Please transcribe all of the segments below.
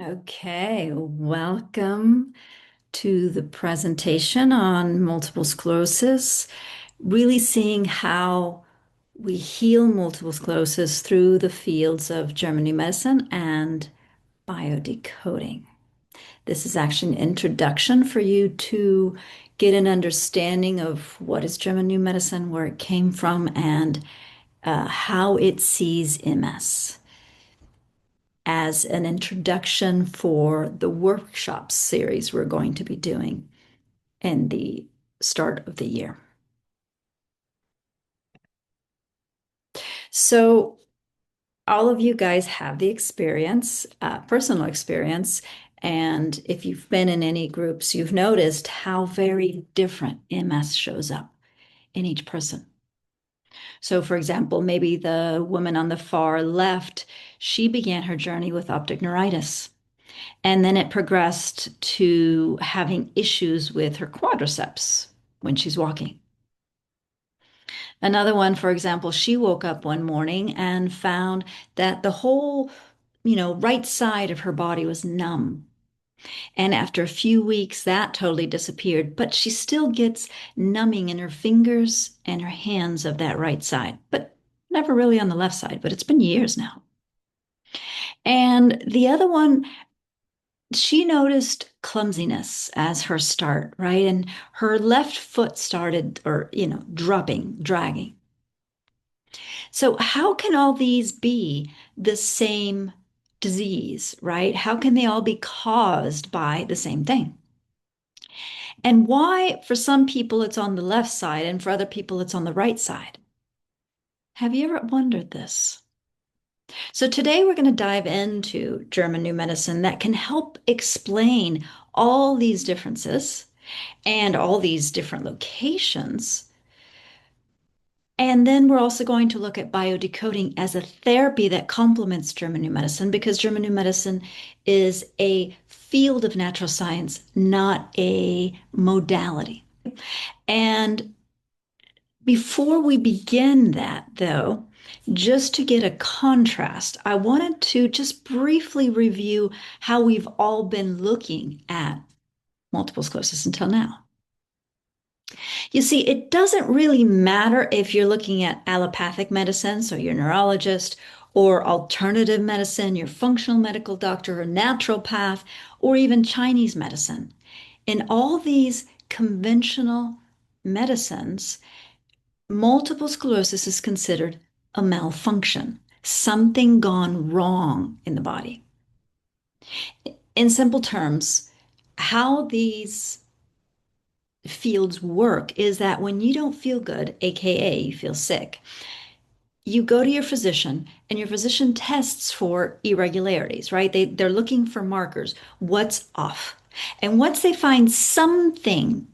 Okay, welcome to the presentation on multiple sclerosis. Really seeing how we heal multiple sclerosis through the fields of German new medicine and biodecoding. This is actually an introduction for you to get an understanding of what is German new medicine, where it came from, and how it sees MS as an introduction for the workshop series we're going to be doing in the start of the year. So, all of you guys have the experience, personal experience, and if you've been in any groups, you've noticed how very different MS shows up in each person. So, for example, maybe the woman on the far left, she began her journey with optic neuritis. And then it progressed to having issues with her quadriceps when she's walking. Another one, for example, she woke up one morning and found that the whole, right side of her body was numb. And after a few weeks, that totally disappeared, but she still gets numbing in her fingers and her hands of that right side, but never really on the left side, but it's been years now. And the other one, she noticed clumsiness as her start, right? And her left foot started, or, dropping, dragging. So, how can all these be the same disease, right? How can they all be caused by the same thing? And why, for some people, it's on the left side, and for other people, it's on the right side? Have you ever wondered this? So, today we're going to dive into German New Medicine that can help explain all these differences and all these different locations. And then we're also going to look at biodecoding as a therapy that complements German New Medicine because German New Medicine is a field of natural science, not a modality. And before we begin that, though, just to get a contrast, I wanted to just briefly review how we've all been looking at multiple sclerosis until now. You see, it doesn't really matter if you're looking at allopathic medicine, so your neurologist, or alternative medicine, your functional medical doctor, or naturopath, or even Chinese medicine. In all these conventional medicines, multiple sclerosis is considered a malfunction, something gone wrong in the body. In simple terms, how these fields work is that when you don't feel good, AKA you feel sick, you go to your physician and your physician tests for irregularities, right? They're looking for markers. What's off? And once they find something,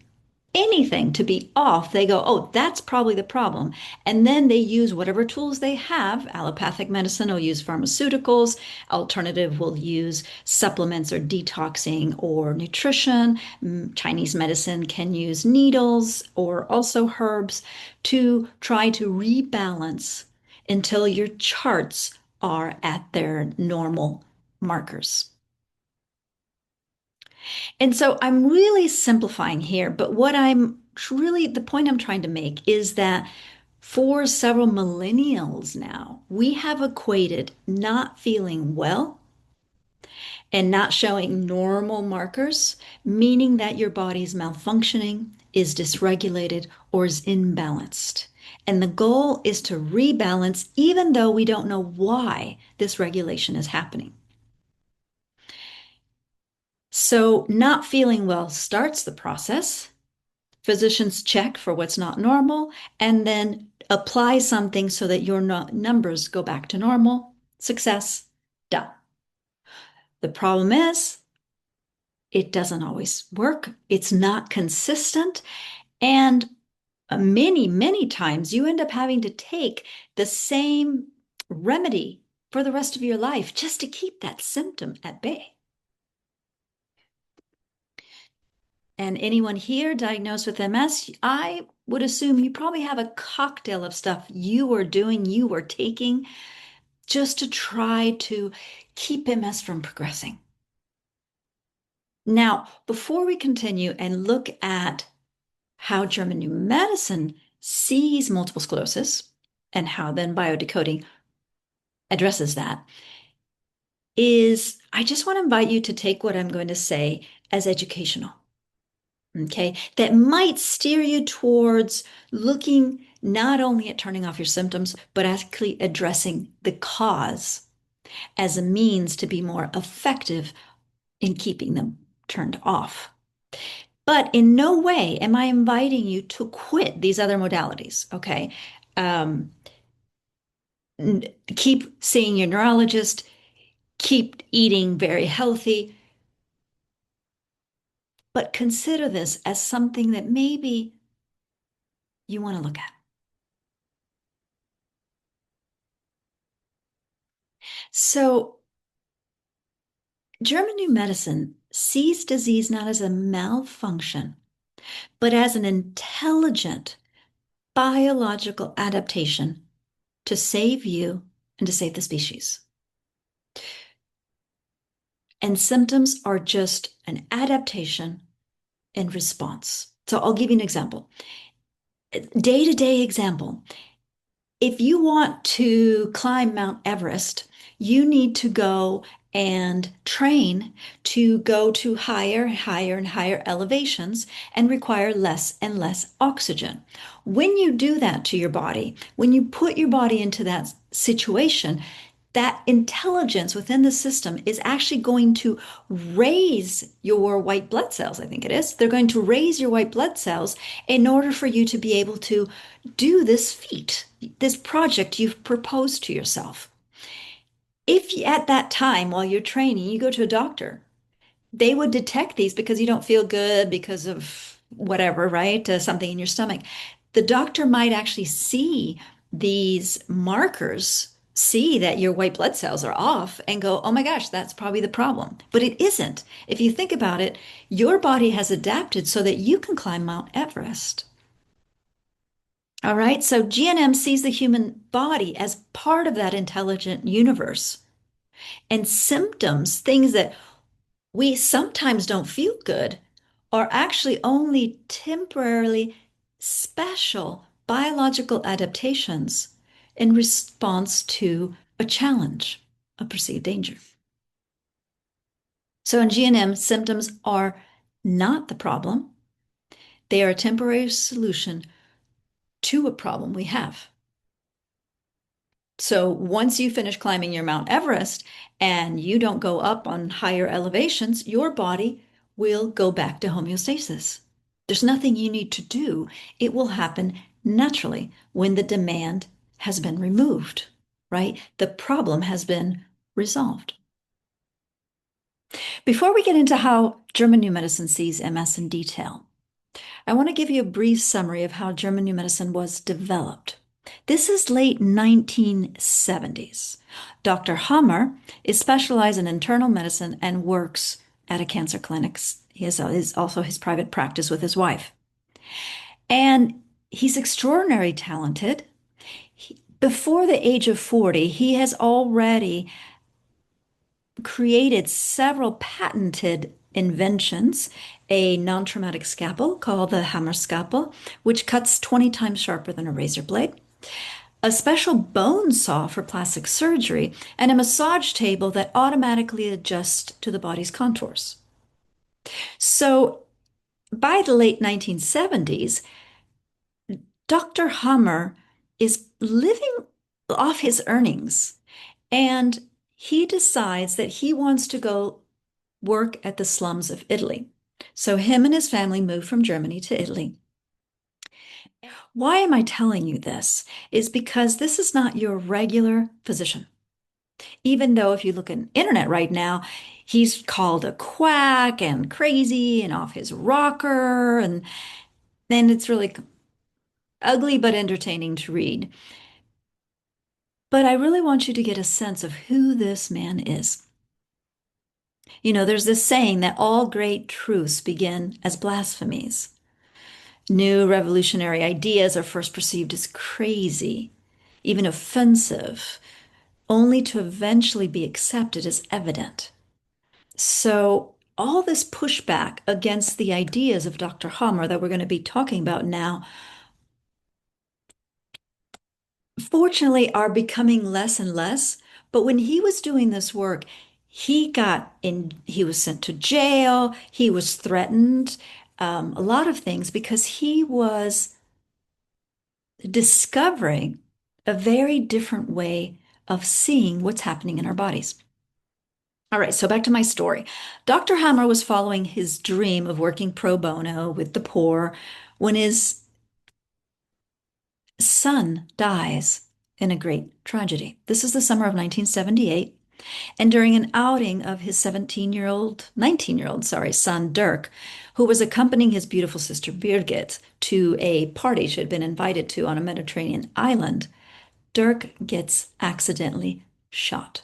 anything to be off, they go, oh, that's probably the problem. And then they use whatever tools they have. Allopathic medicine will use pharmaceuticals, alternative will use supplements or detoxing or nutrition. Chinese medicine can use needles or also herbs to try to rebalance until your charts are at their normal markers. And so I'm really simplifying here, but what I'm really, the point I'm trying to make is that for several millennials now, we have equated not feeling well and not showing normal markers, meaning that your body's malfunctioning, is dysregulated, or is imbalanced. And the goal is to rebalance, even though we don't know why this regulation is happening. So, not feeling well starts the process. Physicians check for what's not normal and then apply something so that your numbers go back to normal. Success, done. The problem is, it doesn't always work. It's not consistent. And many times you end up having to take the same remedy for the rest of your life just to keep that symptom at bay. And anyone here diagnosed with MS, I would assume you probably have a cocktail of stuff you are doing, you are taking just to try to keep MS from progressing. Now, before we continue and look at how German new medicine sees multiple sclerosis and how then biodecoding addresses that, is I just want to invite you to take what I'm going to say as educational. Okay, that might steer you towards looking not only at turning off your symptoms, but actually addressing the cause as a means to be more effective in keeping them turned off. But in no way am I inviting you to quit these other modalities. Okay. Um, Keep seeing your neurologist, keep eating very healthy, but consider this as something that maybe you want to look at. So, German New Medicine sees disease not as a malfunction, but as an intelligent biological adaptation to save you and to save the species. And symptoms are just an adaptation in response. So I'll give you an example. Day-to-day example. If you want to climb Mount Everest, you need to go and train to go to higher, and higher elevations and require less and less oxygen. When you do that to your body, when you put your body into that situation, that intelligence within the system is actually going to raise your white blood cells, I think it is. They're going to raise your white blood cells in order for you to be able to do this feat, this project you've proposed to yourself. If at that time while you're training, you go to a doctor, they would detect these because you don't feel good because of whatever, right? Something in your stomach. The doctor might actually see these markers, see that your white blood cells are off, and go, oh my gosh, that's probably the problem. But it isn't. If you think about it, your body has adapted so that you can climb Mount Everest. All right. So GNM sees the human body as part of that intelligent universe. And symptoms, things that we sometimes don't feel good, are actually only temporarily special biological adaptations in response to a challenge, a perceived danger. So in GNM, symptoms are not the problem. They are a temporary solution to a problem we have. So once you finish climbing your Mount Everest and you don't go up on higher elevations, your body will go back to homeostasis. There's nothing you need to do. It will happen naturally when the demand has been removed, right? The problem has been resolved. Before we get into how German New Medicine sees MS in detail, I want to give you a brief summary of how German New Medicine was developed. This is late 1970s. Dr. Hammer is specialized in internal medicine and works at a cancer clinic. He has also his private practice with his wife. And he's extraordinarily talented. Before the age of 40, he has already created several patented inventions, a non-traumatic scalpel called the hammer scalpel, which cuts 20 times sharper than a razor blade, a special bone saw for plastic surgery, and a massage table that automatically adjusts to the body's contours. So by the late 1970s, Dr. Hammer is living off his earnings, and he decides that he wants to go work at the slums of Italy. So him and his family moved from Germany to Italy. Why am I telling you this? Is because this is not your regular physician. Even though if you look at the internet right now, he's called a quack and crazy and off his rocker, and then it's really ugly but entertaining to read. But I really want you to get a sense of who this man is. You know, there's this saying that all great truths begin as blasphemies. New revolutionary ideas are first perceived as crazy, even offensive, only to eventually be accepted as evident. So all this pushback against the ideas of Dr. Hammer that we're going to be talking about now, fortunately, are becoming less and less. But when he was doing this work, he was sent to jail, he was threatened, a lot of things because he was discovering a very different way of seeing what's happening in our bodies. All right, so back to my story. Dr. Hammer was following his dream of working pro bono with the poor when his son dies in a great tragedy. This is the summer of 1978, and during an outing of his 17-year-old, 19-year-old, sorry, son Dirk, who was accompanying his beautiful sister Birgit to a party she had been invited to on a Mediterranean island, Dirk gets accidentally shot.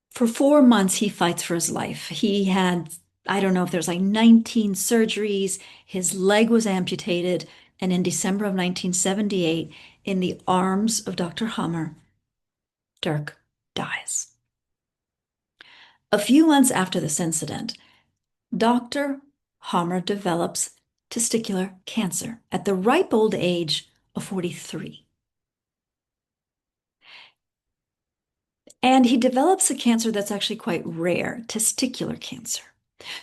For 4 months, he fights for his life. He had, I don't know if there's like 19 surgeries. His leg was amputated. And in December of 1978, in the arms of Dr. Hammer, Dirk dies. A few months after this incident, Dr. Hammer develops testicular cancer at the ripe old age of 43. And he develops a cancer that's actually quite rare, testicular cancer.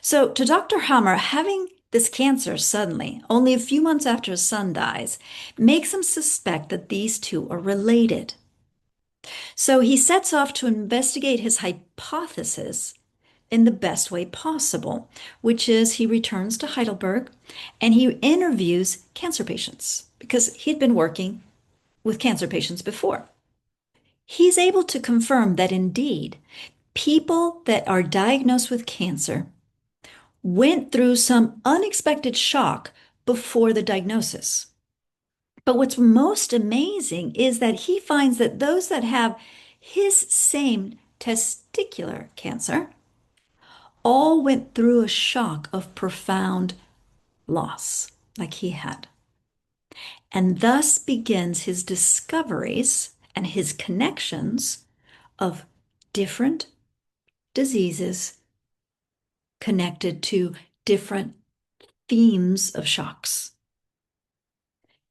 So, to Dr. Hammer, having this cancer suddenly, only a few months after his son dies, makes him suspect that these two are related. So, he sets off to investigate his hypothesis in the best way possible, which is he returns to Heidelberg and he interviews cancer patients because he'd been working with cancer patients before. He's able to confirm that indeed, people that are diagnosed with cancer went through some unexpected shock before the diagnosis. But what's most amazing is that he finds that those that have his same testicular cancer all went through a shock of profound loss, like he had. And thus begins his discoveries and his connections of different diseases connected to different themes of shocks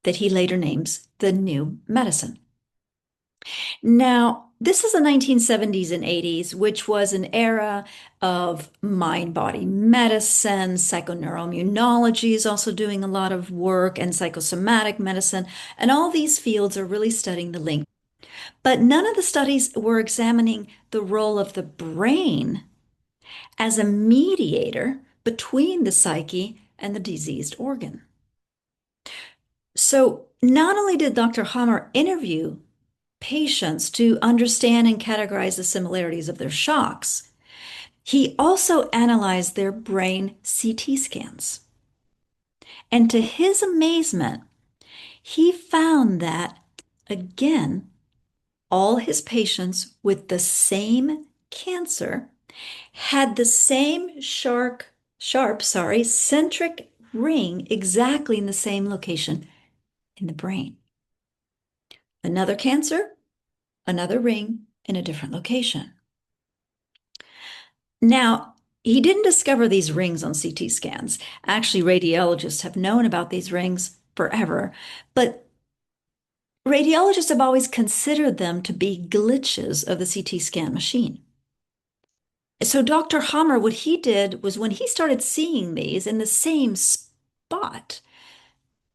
that he later names the new medicine. Now, this is the 1970s and 80s, which was an era of mind-body medicine. Psychoneuroimmunology is also doing a lot of work, and psychosomatic medicine. And all these fields are really studying the link. But none of the studies were examining the role of the brain as a mediator between the psyche and the diseased organ. So not only did Dr. Hammer interview patients to understand and categorize the similarities of their shocks, he also analyzed their brain CT scans. And to his amazement, he found that, again, all his patients with the same cancer had the same centric ring exactly in the same location in the brain. Another cancer, another ring in a different location. Now, he didn't discover these rings on CT scans. Actually, radiologists have known about these rings forever, but radiologists have always considered them to be glitches of the CT scan machine. So Dr. Hammer, what he did was when he started seeing these in the same spot,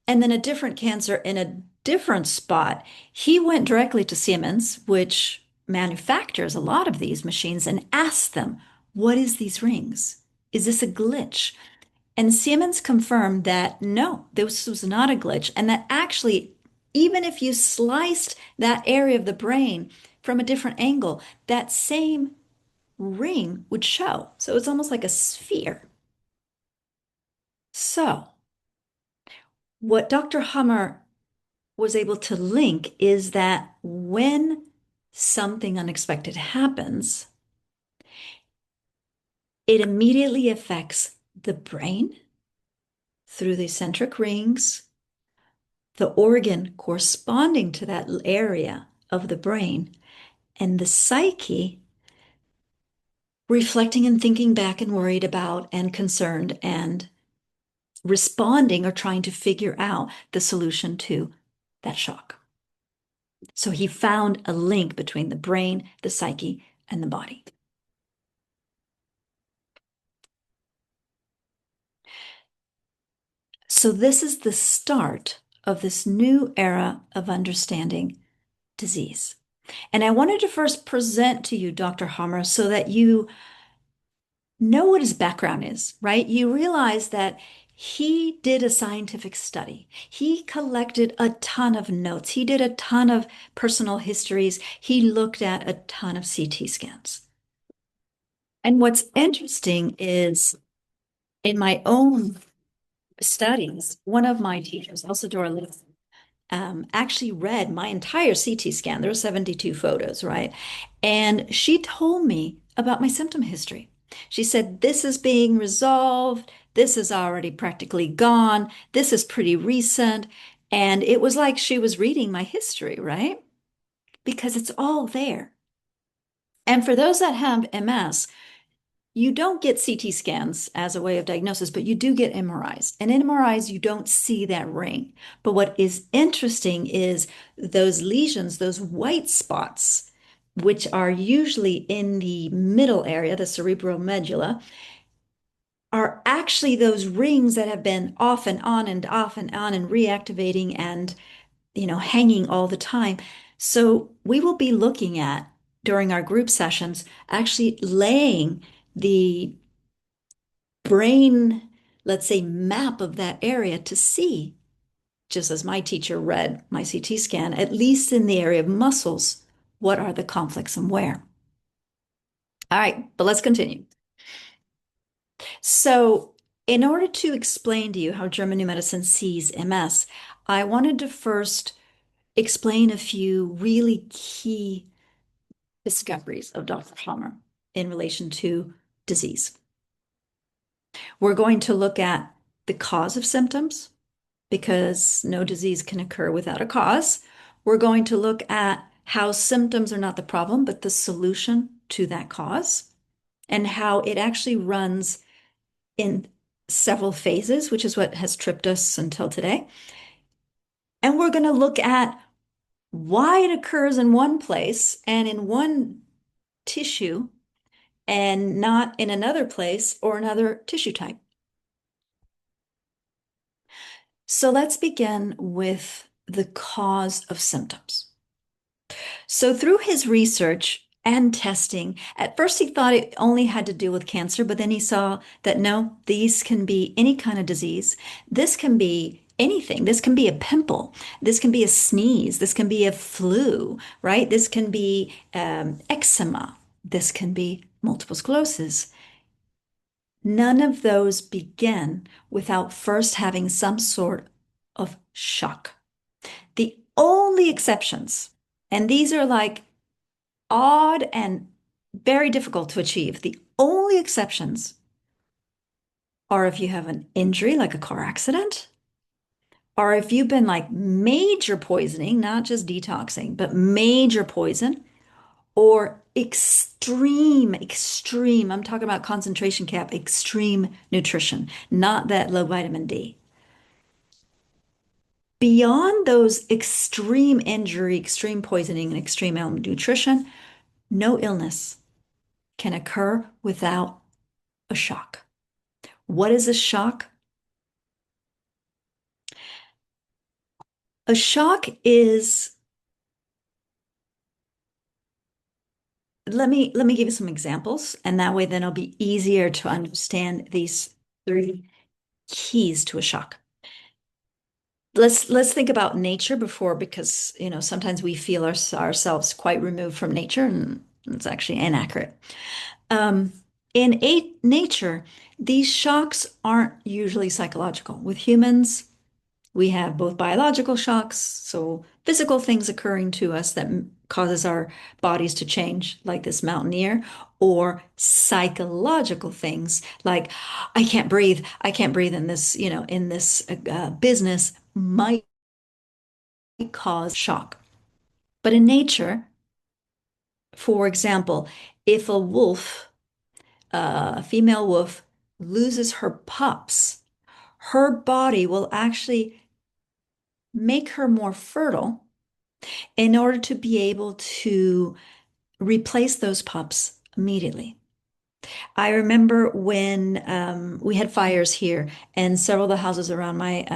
and then a different cancer in a different spot, he went directly to Siemens, which manufactures a lot of these machines, and asked them, what is these rings? Is this a glitch? And Siemens confirmed that no, this was not a glitch, and that actually, even if you sliced that area of the brain from a different angle, that same ring would show. So it's almost like a sphere. So, what Dr. Hammer was able to link is that when something unexpected happens, it immediately affects the brain through the eccentric rings, the organ corresponding to that area of the brain, and the psyche reflecting and thinking back and worried about and concerned and responding or trying to figure out the solution to that shock. So he found a link between the brain, the psyche, and the body. So this is the start of this new era of understanding disease. And I wanted to first present to you Dr. Hammer so that you know what his background is, right? You realize that he did a scientific study. He collected a ton of notes. He did a ton of personal histories. He looked at a ton of CT scans. And what's interesting is in my own studies, one of my teachers, Elsa Dorley, actually read my entire CT scan. There were 72 photos, right? And she told me about my symptom history. She said, this is being resolved. This is already practically gone. This is pretty recent. And it was like she was reading my history, right? Because it's all there. And for those that have MS, you don't get CT scans as a way of diagnosis, but you do get MRIs. And in MRIs, you don't see that ring. But what is interesting is those lesions, those white spots, which are usually in the middle area, the cerebral medulla, are actually those rings that have been off and on and off and on and reactivating and, hanging all the time. So we will be looking at during our group sessions, actually laying the brain, let's say, map of that area to see, just as my teacher read my CT scan, at least in the area of muscles, what are the conflicts and where. All right, but let's continue. So, in order to explain to you how German New Medicine sees MS, I wanted to first explain a few really key discoveries of Dr. Hammer in relation to disease. We're going to look at the cause of symptoms, because no disease can occur without a cause. We're going to look at how symptoms are not the problem, but the solution to that cause, and how it actually runs in several phases, which is what has tripped us until today. And we're going to look at why it occurs in one place and in one tissue and not in another place or another tissue type. So let's begin with the cause of symptoms. So through his research and testing, at first he thought it only had to do with cancer, but then he saw that no, these can be any kind of disease. This can be anything. This can be a pimple. This can be a sneeze. This can be a flu, right? This can be eczema. This can be multiple sclerosis. None of those begin without first having some sort of shock. The only exceptions, and these are like odd and very difficult to achieve, the only exceptions are if you have an injury like a car accident, or if you've been like major poisoning, not just detoxing, but major poison, or extreme, I'm talking about concentration cap, extreme nutrition, not that low vitamin D. Beyond those extreme injury, extreme poisoning, and extreme malnutrition, no illness can occur without a shock. What is a shock? A shock is, let me give you some examples, and that way then it'll be easier to understand these three keys to a shock. Let's think about nature before, because sometimes we feel ourselves quite removed from nature, and it's actually inaccurate. Um, in nature, these shocks aren't usually psychological. With humans, we have both biological shocks, so physical things occurring to us that causes our bodies to change, like this mountaineer, or psychological things like I can't breathe in this, in this business might cause shock. But in nature, for example, if a wolf a female wolf loses her pups, her body will actually make her more fertile in order to be able to replace those pups immediately. I remember when we had fires here and several of the houses around my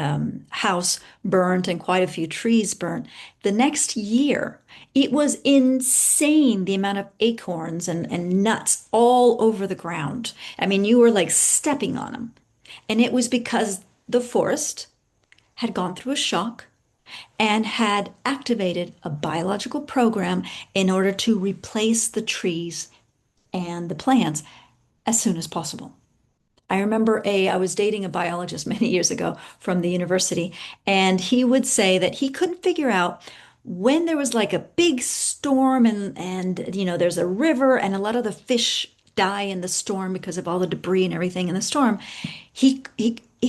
house burnt and quite a few trees burnt. The next year, it was insane the amount of acorns and nuts all over the ground. I mean, you were like stepping on them. And it was because the forest had gone through a shock and had activated a biological program in order to replace the trees and the plants as soon as possible. I was dating a biologist many years ago from the university, and he would say that he couldn't figure out when there was like a big storm and there's a river and a lot of the fish die in the storm because of all the debris and everything in the storm. He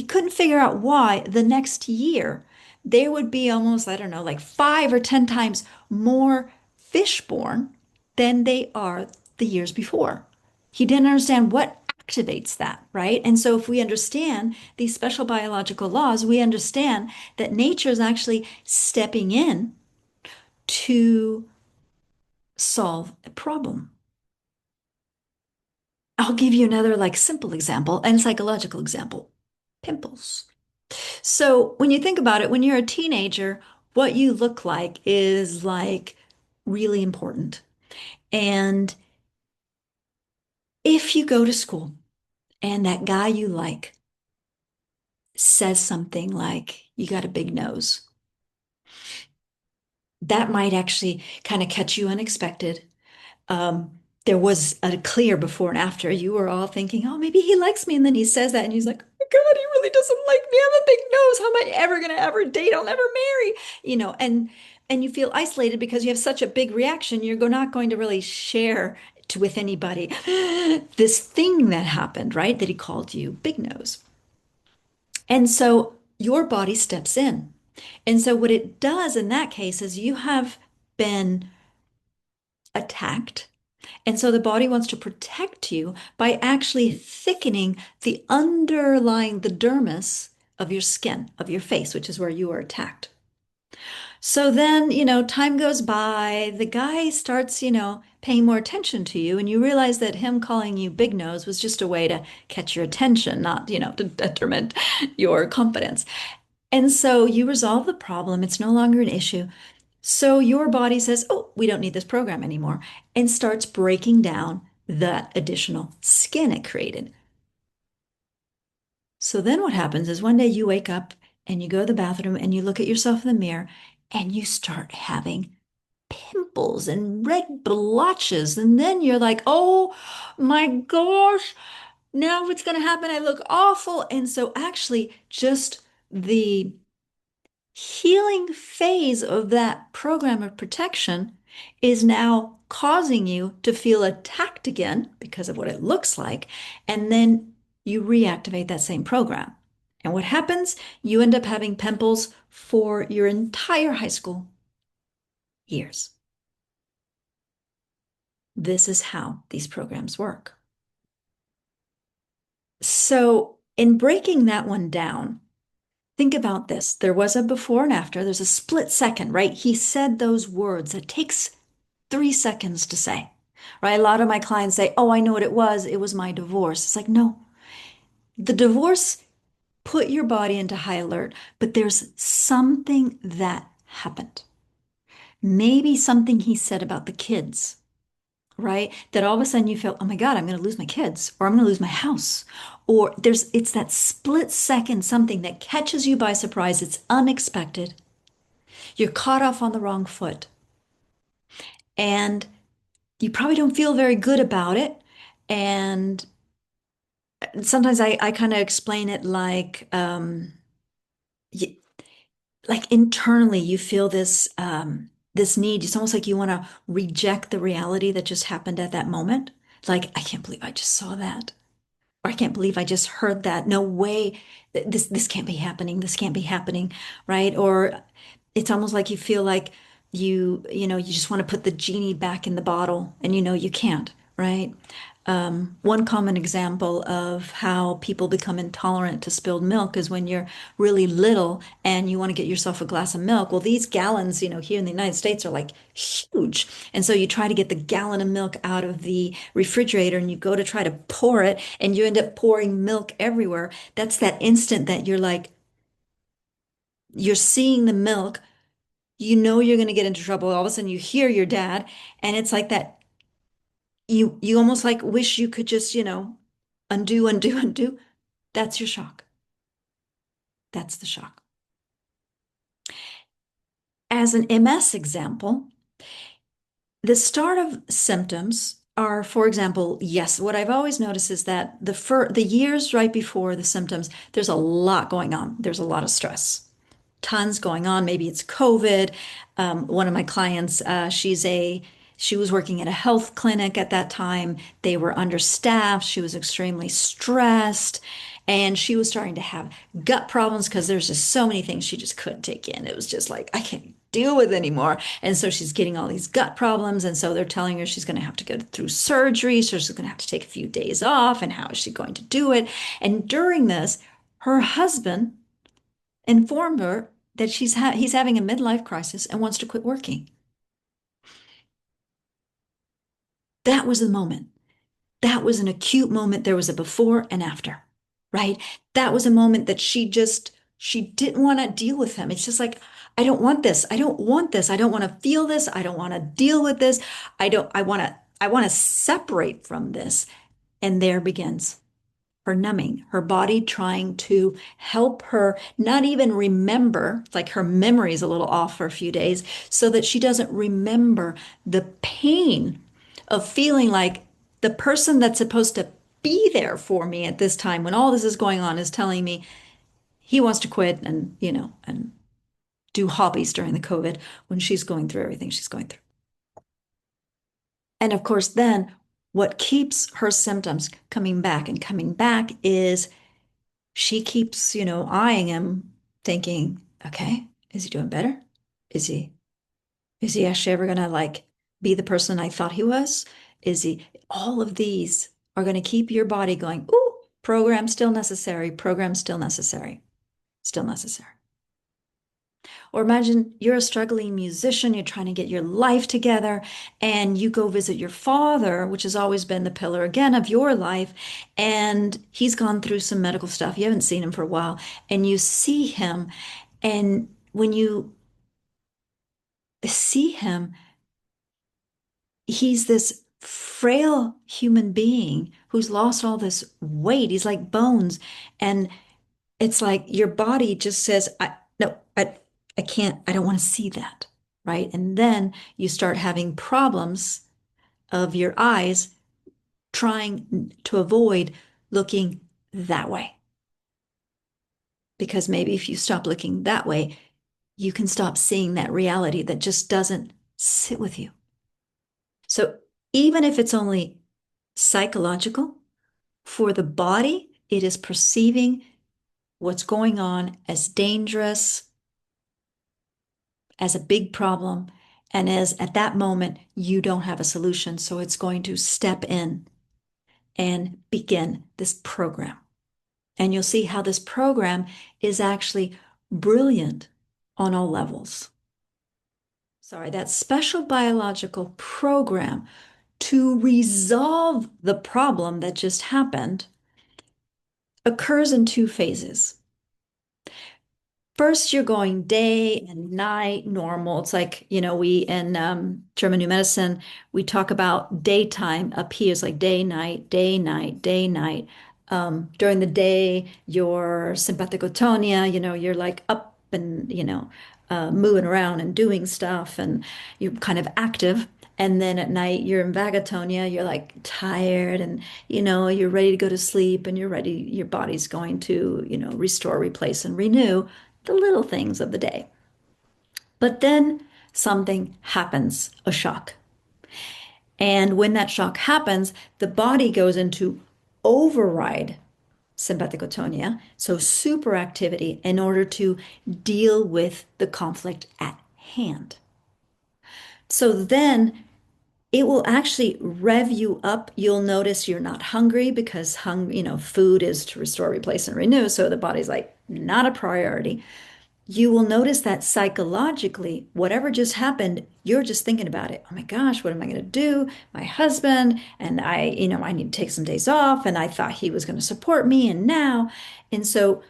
couldn't figure out why the next year there would be almost, I don't know, like 5 or 10 times more fish born than they are the years before. He didn't understand what activates that, right? And so if we understand these special biological laws, we understand that nature is actually stepping in to solve a problem. I'll give you another like simple example and psychological example. Pimples. So when you think about it, when you're a teenager, what you look like is like really important. And if you go to school and that guy you like says something like, you got a big nose, that might actually kind of catch you unexpected. There was a clear before and after. You were all thinking, oh, maybe he likes me. And then he says that, and he's like, oh my God, he really doesn't like me. I have a big nose. How am I ever going to ever date? I'll never marry, and you feel isolated because you have such a big reaction. You're not going to really share with anybody this thing that happened, right? That he called you big nose. And so your body steps in. And so what it does in that case is you have been attacked. And so the body wants to protect you by actually thickening the dermis of your skin, of your face, which is where you were attacked. So then, time goes by, the guy starts, paying more attention to you, and you realize that him calling you big nose was just a way to catch your attention, not, to detriment your confidence. And so you resolve the problem. It's no longer an issue. So your body says, oh, we don't need this program anymore, and starts breaking down that additional skin it created. So then what happens is one day you wake up and you go to the bathroom and you look at yourself in the mirror and you start having pimples and red blotches. And then you're like, oh my gosh, now what's going to happen? I look awful. And so actually just the healing phase of that program of protection is now causing you to feel attacked again because of what it looks like. And then you reactivate that same program. And what happens? You end up having pimples for your entire high school years. This is how these programs work. So, in breaking that one down, think about this. There was a before and after. There's a split second, right? He said those words. It takes 3 seconds to say, right? A lot of my clients say, oh, I know what it was. It was my divorce. It's like, no, the divorce put your body into high alert, but there's something that happened. Maybe something he said about the kids, right? That all of a sudden you feel, oh my God, I'm going to lose my kids, or I'm going to lose my house. Or it's that split second something that catches you by surprise. It's unexpected. You're caught off on the wrong foot. And you probably don't feel very good about it. And sometimes I kind of explain it like, y like internally you feel this need. It's almost like you want to reject the reality that just happened at that moment. Like, I can't believe I just saw that. Or I can't believe I just heard that. No way. This can't be happening. This can't be happening, right? Or it's almost like you feel like you just want to put the genie back in the bottle and you know you can't, right? One common example of how people become intolerant to spilled milk is when you're really little and you want to get yourself a glass of milk. Well, these gallons, here in the United States are like huge. And so you try to get the gallon of milk out of the refrigerator and you go to try to pour it and you end up pouring milk everywhere. That's that instant that you're like, you're seeing the milk, you know you're going to get into trouble. All of a sudden you hear your dad and it's like that you almost like wish you could just, undo, undo, undo. That's your shock. That's the shock. As an MS example, the start of symptoms are, for example, yes, what I've always noticed is that the years right before the symptoms, there's a lot going on. There's a lot of stress. Tons going on. Maybe it's COVID. One of my clients, she was working at a health clinic at that time. They were understaffed. She was extremely stressed, and she was starting to have gut problems because there's just so many things she just couldn't take in. It was just like, I can't deal with anymore. And so she's getting all these gut problems. And so they're telling her she's going to have to go through surgery. So she's going to have to take a few days off. And how is she going to do it? And during this, her husband informed her that he's having a midlife crisis and wants to quit working. That was the moment. That was an acute moment. There was a before and after, right? That was a moment that she didn't want to deal with him. It's just like, I don't want this. I don't want this. I don't want to feel this. I don't want to deal with this. I want to separate from this. And there begins her numbing, her body trying to help her not even remember, like her memory is a little off for a few days, so that she doesn't remember the pain of feeling like the person that's supposed to be there for me at this time when all this is going on is telling me he wants to quit and, and do hobbies during the COVID when she's going through everything she's going through. And of course, then what keeps her symptoms coming back is she keeps, eyeing him, thinking, okay, is he doing better? Is he is he actually ever gonna like be the person I thought he was? Is he all of these are gonna keep your body going, ooh, program still necessary, still necessary. Or imagine you're a struggling musician, you're trying to get your life together, and you go visit your father, which has always been the pillar again of your life, and he's gone through some medical stuff. You haven't seen him for a while, and you see him, and when you see him, he's this frail human being who's lost all this weight. He's like bones, and it's like your body just says, no, I can't, I don't want to see that, right? And then you start having problems of your eyes trying to avoid looking that way. Because maybe if you stop looking that way, you can stop seeing that reality that just doesn't sit with you. So even if it's only psychological, for the body, it is perceiving what's going on as dangerous, as a big problem, and as at that moment you don't have a solution. So it's going to step in and begin this program. And you'll see how this program is actually brilliant on all levels. Sorry, that special biological program to resolve the problem that just happened occurs in two phases. First, you're going day and night normal. It's like, we in German New Medicine, we talk about daytime up here. It's like day, night, day, night, day, night. During the day, your sympathikotonia, you're like up and, moving around and doing stuff and you're kind of active. And then at night, you're in vagatonia, you're like tired and, you're ready to go to sleep and your body's going to, restore, replace, and renew the little things of the day. But then something happens, a shock. And when that shock happens, the body goes into override sympathikotonia, so superactivity, in order to deal with the conflict at hand. So then it will actually rev you up. You'll notice you're not hungry because food is to restore, replace, and renew. So the body's like, not a priority. You will notice that psychologically, whatever just happened, you're just thinking about it. Oh my gosh, what am I going to do? My husband and I need to take some days off, and I thought he was going to support me, and now. And so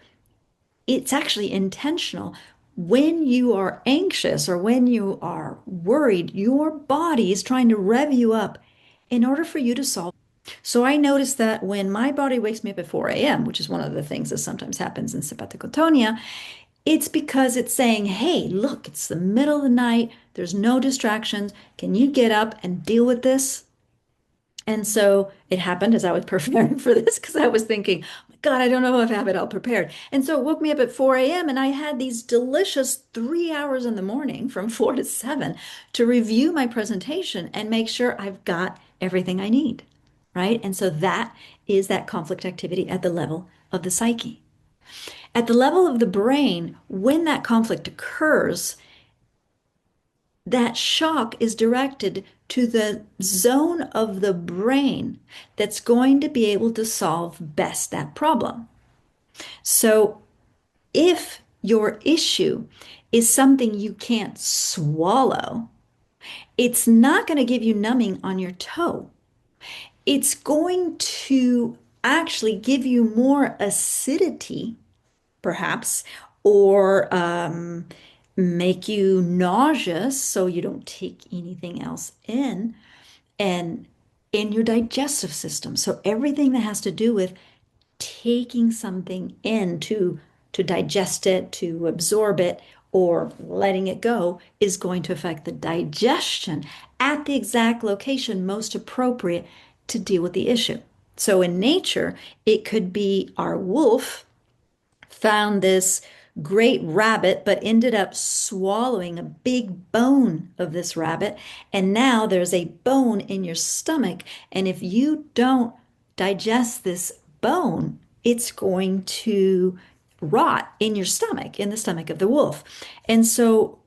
it's actually intentional. When you are anxious or when you are worried, your body is trying to rev you up in order for you to solve. So I noticed that when my body wakes me up at 4 a.m., which is one of the things that sometimes happens in sympathicatonia, it's because it's saying, hey, look, it's the middle of the night. There's no distractions. Can you get up and deal with this? And so it happened as I was preparing for this because I was thinking, oh my God, I don't know if I have it all prepared. And so it woke me up at 4 a.m. and I had these delicious 3 hours in the morning from 4 to 7 to review my presentation and make sure I've got everything I need. Right. And so that is that conflict activity at the level of the psyche. At the level of the brain, when that conflict occurs, that shock is directed to the zone of the brain that's going to be able to solve best that problem. So if your issue is something you can't swallow, it's not going to give you numbing on your toe. It's going to actually give you more acidity, perhaps, or make you nauseous so you don't take anything else in, and in your digestive system. So everything that has to do with taking something in to digest it, to absorb it, or letting it go is going to affect the digestion at the exact location most appropriate to deal with the issue. So in nature, it could be our wolf found this great rabbit, but ended up swallowing a big bone of this rabbit. And now there's a bone in your stomach. And if you don't digest this bone, it's going to rot in your stomach, in the stomach of the wolf. And so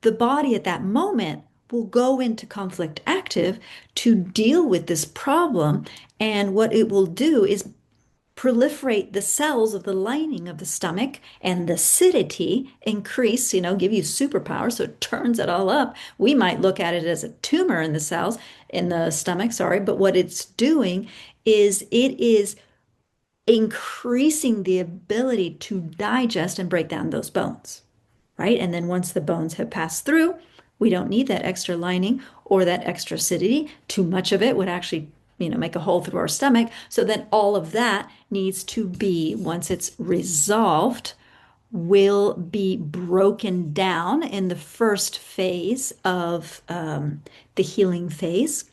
the body at that moment will go into conflict active to deal with this problem. And what it will do is proliferate the cells of the lining of the stomach and the acidity increase, give you superpower. So it turns it all up. We might look at it as a tumor in the cells, in the stomach, sorry, but what it's doing is it is increasing the ability to digest and break down those bones, right? And then once the bones have passed through, we don't need that extra lining or that extra acidity. Too much of it would actually, make a hole through our stomach. So then all of that needs to be, once it's resolved, will be broken down in the first phase of the healing phase.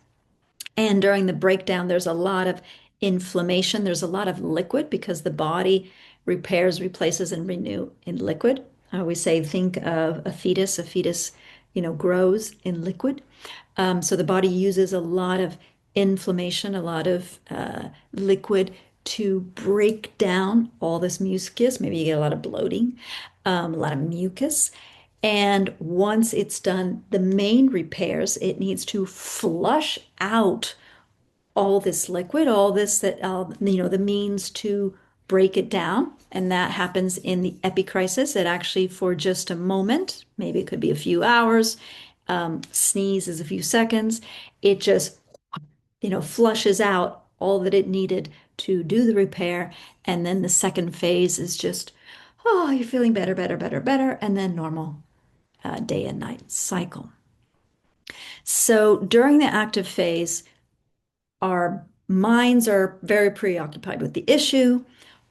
And during the breakdown, there's a lot of inflammation. There's a lot of liquid because the body repairs, replaces, and renew in liquid. I always say, think of a fetus. A fetus, grows in liquid. So the body uses a lot of inflammation, a lot of liquid to break down all this mucus. Maybe you get a lot of bloating, a lot of mucus. And once it's done the main repairs, it needs to flush out all this liquid, all this that, the means to break it down. And that happens in the epicrisis. It actually, for just a moment, maybe it could be a few hours, sneeze is a few seconds, it just, flushes out all that it needed to do the repair. And then the second phase is just, oh, you're feeling better, better, better, better. And then normal day and night cycle. So during the active phase, our minds are very preoccupied with the issue.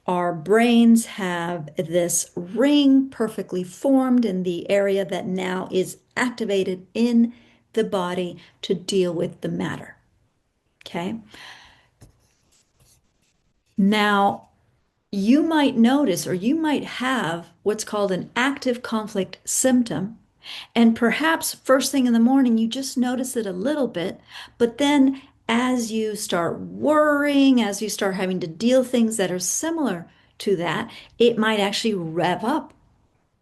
Our brains have this ring perfectly formed in the area that now is activated in the body to deal with the matter. Okay. Now, you might notice or you might have what's called an active conflict symptom. And perhaps first thing in the morning, you just notice it a little bit. But then as you start worrying, as you start having to deal things that are similar to that, it might actually rev up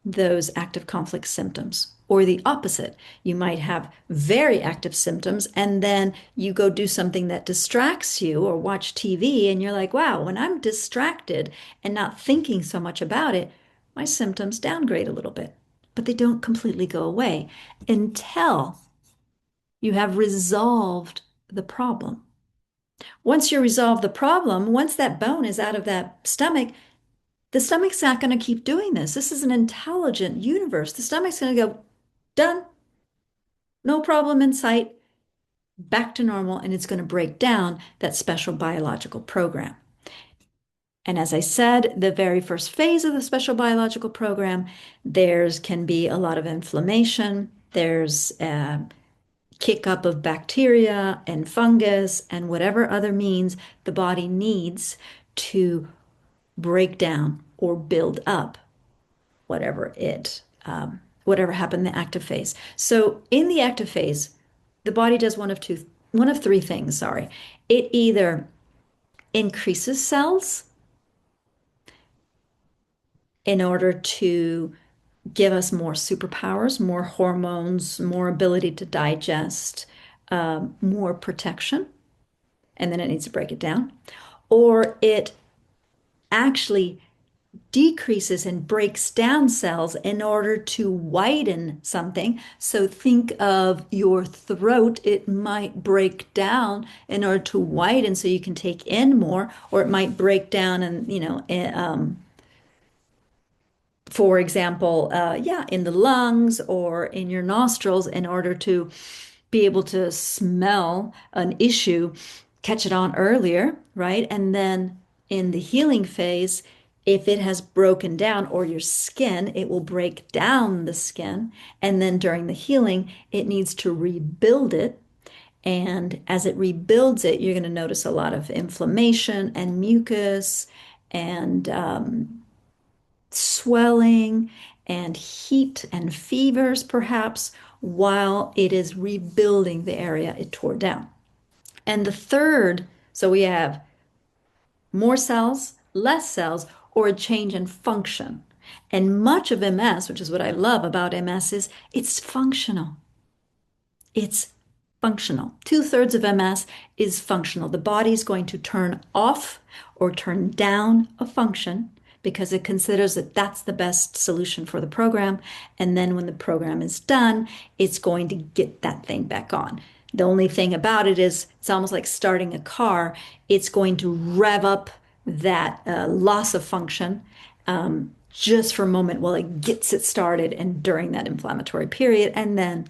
those active conflict symptoms. Or the opposite. You might have very active symptoms, and then you go do something that distracts you or watch TV, and you're like, wow, when I'm distracted and not thinking so much about it, my symptoms downgrade a little bit. But they don't completely go away until you have resolved the problem. Once you resolve the problem, once that bone is out of that stomach, the stomach's not going to keep doing this. This is an intelligent universe. The stomach's going to go, done, no problem in sight, back to normal, and it's going to break down that special biological program. And as I said, the very first phase of the special biological program, there's can be a lot of inflammation. There's a kick up of bacteria and fungus and whatever other means the body needs to break down or build up whatever happened in the active phase. So in the active phase, the body does one of three things, sorry. It either increases cells in order to give us more superpowers, more hormones, more ability to digest, more protection, and then it needs to break it down. Or it actually decreases and breaks down cells in order to widen something. So think of your throat. It might break down in order to widen so you can take in more, or it might break down and, for example, yeah, in the lungs or in your nostrils in order to be able to smell an issue, catch it on earlier, right? And then in the healing phase, if it has broken down or your skin, it will break down the skin. And then during the healing, it needs to rebuild it. And as it rebuilds it, you're going to notice a lot of inflammation and mucus and swelling and heat and fevers, perhaps, while it is rebuilding the area it tore down. And the third, so we have more cells, less cells, or a change in function. And much of MS, which is what I love about MS, is it's functional. It's functional. Two-thirds of MS is functional. The body is going to turn off or turn down a function because it considers that that's the best solution for the program. And then when the program is done, it's going to get that thing back on. The only thing about it is it's almost like starting a car. It's going to rev up that loss of function just for a moment while it gets it started and during that inflammatory period. And then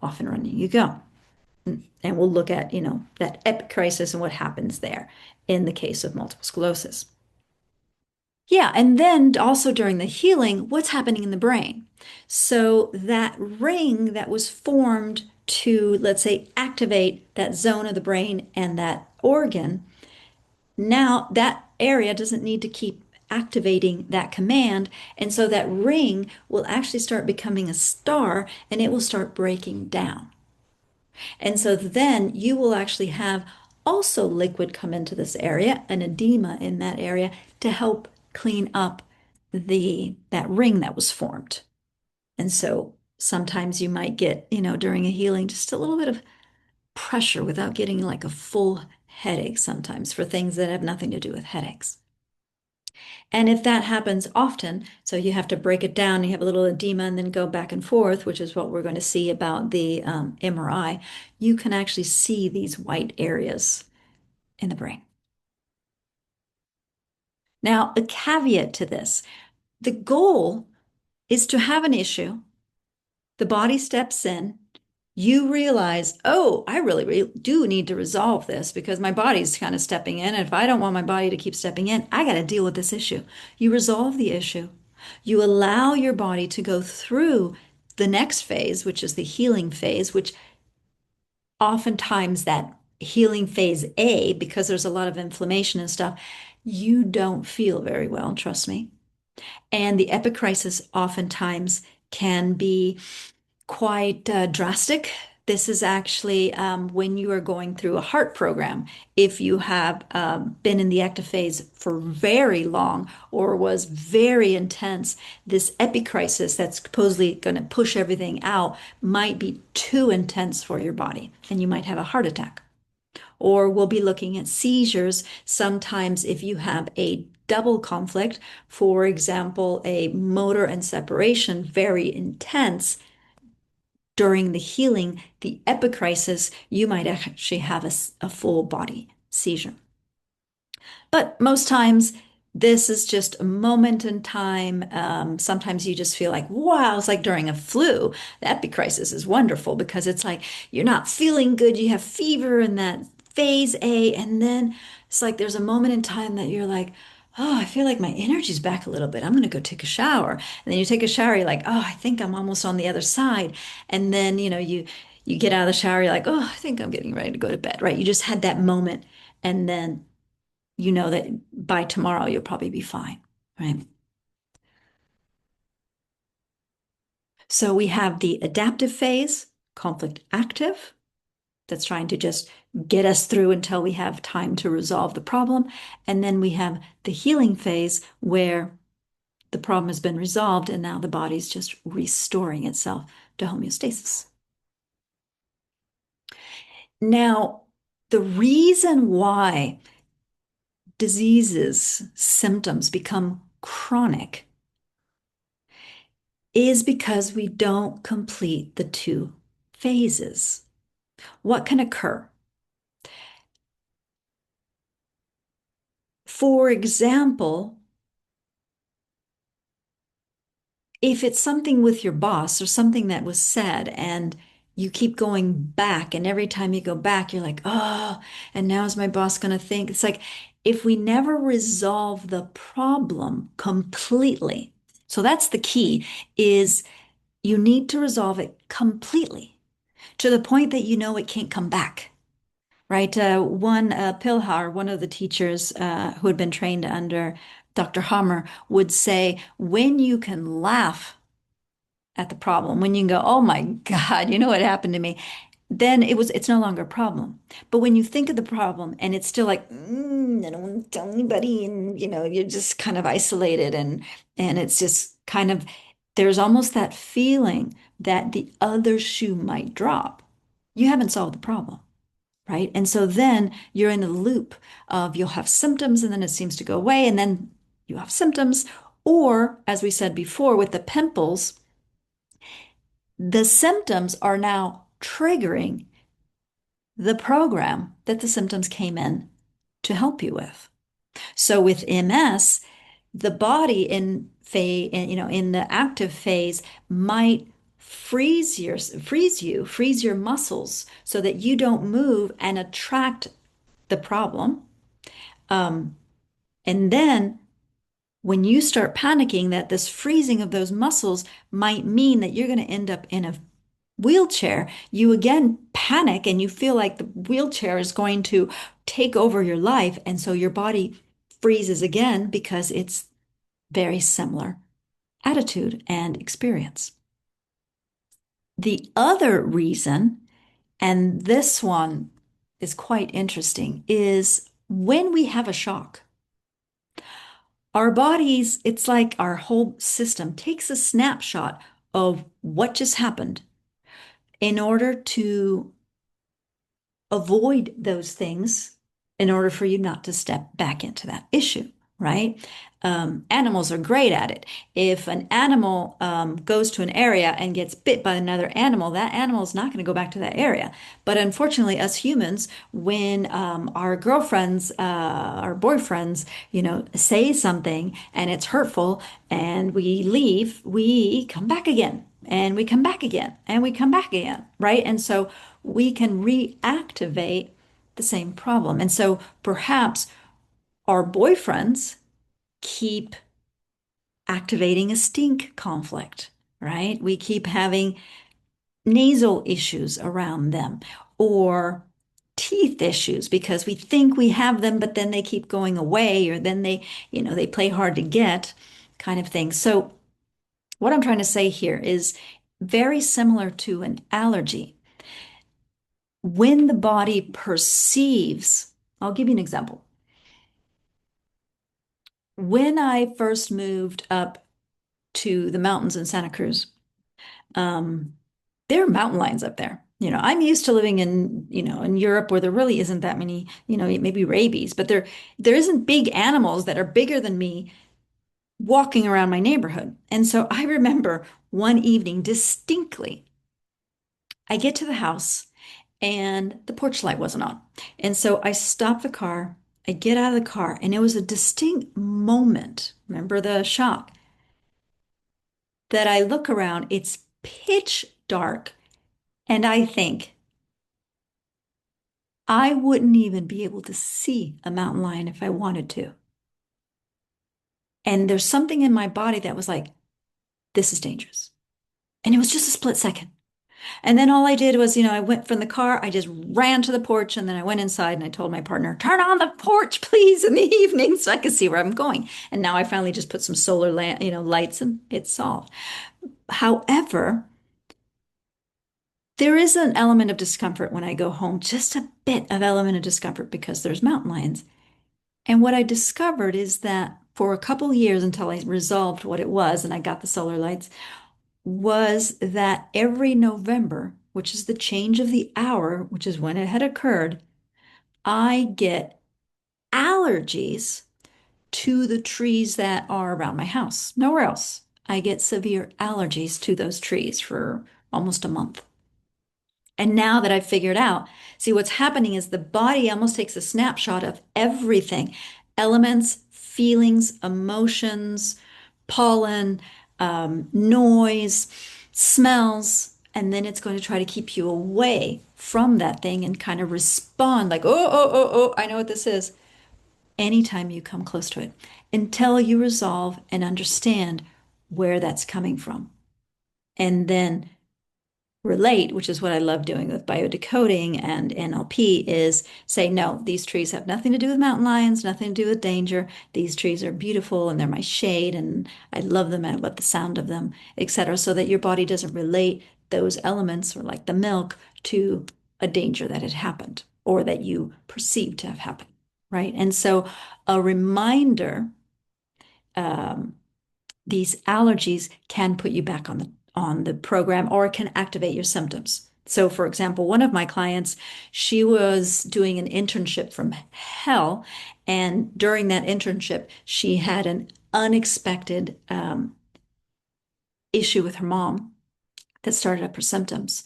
off and running you go. And we'll look at, that epic crisis and what happens there in the case of multiple sclerosis. Yeah, and then also during the healing, what's happening in the brain? So that ring that was formed to, let's say, activate that zone of the brain and that organ, now that area doesn't need to keep activating that command. And so that ring will actually start becoming a star and it will start breaking down. And so then you will actually have also liquid come into this area, an edema in that area to help clean up that ring that was formed. And so sometimes you might get, during a healing, just a little bit of pressure without getting like a full headache sometimes for things that have nothing to do with headaches. And if that happens often, so you have to break it down, you have a little edema and then go back and forth, which is what we're going to see about the MRI, you can actually see these white areas in the brain. Now, a caveat to this, the goal is to have an issue, the body steps in, you realize, oh, I really do need to resolve this because my body's kind of stepping in. And if I don't want my body to keep stepping in, I got to deal with this issue. You resolve the issue. You allow your body to go through the next phase, which is the healing phase, which oftentimes that healing phase A, because there's a lot of inflammation and stuff, you don't feel very well, trust me. And the epicrisis oftentimes can be quite drastic This is actually when you are going through a heart program. If you have been in the active phase for very long or was very intense, this epicrisis that's supposedly going to push everything out might be too intense for your body, and you might have a heart attack. Or we'll be looking at seizures sometimes if you have a double conflict, for example, a motor and separation, very intense during the healing, the epicrisis, you might actually have a full body seizure. But most times, this is just a moment in time. Sometimes you just feel like, wow, it's like during a flu. The epicrisis is wonderful because it's like you're not feeling good, you have fever in that phase A, and then it's like there's a moment in time that you're like, oh, I feel like my energy's back a little bit. I'm going to go take a shower. And then you take a shower, you're like, oh, I think I'm almost on the other side. And then, you get out of the shower, you're like, oh, I think I'm getting ready to go to bed, right? You just had that moment, and then you know that by tomorrow you'll probably be fine, right? So we have the adaptive phase, conflict active, that's trying to just get us through until we have time to resolve the problem. And then we have the healing phase where the problem has been resolved and now the body's just restoring itself to homeostasis. Now, the reason why diseases, symptoms become chronic is because we don't complete the two phases. What can occur? For example, if it's something with your boss or something that was said and you keep going back, and every time you go back, you're like, oh, and now is my boss going to think? It's like if we never resolve the problem completely. So that's the key is you need to resolve it completely to the point that you know it can't come back. Right. One Pilhar, one of the teachers who had been trained under Dr. Hammer, would say, when you can laugh at the problem, when you can go, oh my God, you know what happened to me, then it's no longer a problem. But when you think of the problem and it's still like, I don't want to tell anybody, and you're just kind of isolated and it's just kind of there's almost that feeling that the other shoe might drop. You haven't solved the problem. Right. And so then you're in a loop of you'll have symptoms and then it seems to go away and then you have symptoms. Or, as we said before, with the pimples, the symptoms are now triggering the program that the symptoms came in to help you with. So with MS, the body in phase, in the active phase might freeze your muscles so that you don't move and attract the problem. Um, and then when you start panicking that this freezing of those muscles might mean that you're going to end up in a wheelchair, you again panic and you feel like the wheelchair is going to take over your life. And so your body freezes again because it's very similar attitude and experience. The other reason, and this one is quite interesting, is when we have a shock. Our bodies, it's like our whole system takes a snapshot of what just happened in order to avoid those things, in order for you not to step back into that issue, right? Animals are great at it. If an animal goes to an area and gets bit by another animal, that animal is not going to go back to that area. But unfortunately, us humans, when our girlfriends, our boyfriends, say something and it's hurtful and we leave, we come back again and we come back again and we come back again, right? And so we can reactivate the same problem. And so perhaps our boyfriends keep activating a stink conflict, right? We keep having nasal issues around them or teeth issues because we think we have them, but then they keep going away, or then they play hard to get kind of thing. So what I'm trying to say here is very similar to an allergy. when the body perceives, I'll give you an example. When I first moved up to the mountains in Santa Cruz, um, there are mountain lions up there. I'm used to living in Europe where there really isn't that many, maybe rabies, but there isn't big animals that are bigger than me walking around my neighborhood. And so I remember one evening distinctly, I get to the house and the porch light wasn't on. And so I stop the car, I get out of the car, and it was a distinct moment. Remember the shock that I look around, it's pitch dark, and I think I wouldn't even be able to see a mountain lion if I wanted to. And there's something in my body that was like, this is dangerous. And it was just a split second. And then all I did was, I went from the car, I just ran to the porch, and then I went inside and I told my partner, turn on the porch, please, in the evening so I could see where I'm going. And now I finally just put some solar lights and it's solved. However, there is an element of discomfort when I go home, just a bit of element of discomfort because there's mountain lions. And what I discovered is that for a couple years until I resolved what it was and I got the solar lights, was that every November, which is the change of the hour, which is when it had occurred, I get allergies to the trees that are around my house. Nowhere else. I get severe allergies to those trees for almost a month. And now that I've figured out, see what's happening is the body almost takes a snapshot of everything, elements, feelings, emotions, pollen, noise, smells, and then it's going to try to keep you away from that thing and kind of respond like, oh, oh, oh, oh, I know what this is, anytime you come close to it, until you resolve and understand where that's coming from. And then relate, which is what I love doing with biodecoding and NLP, is say, no, these trees have nothing to do with mountain lions, nothing to do with danger. These trees are beautiful and they're my shade and I love them and I love the sound of them, etc. So that your body doesn't relate those elements or like the milk to a danger that had happened or that you perceive to have happened, right? And so a reminder, um, these allergies can put you back on the program or it can activate your symptoms. So, for example, one of my clients, she was doing an internship from hell, and during that internship, she had an unexpected issue with her mom that started up her symptoms.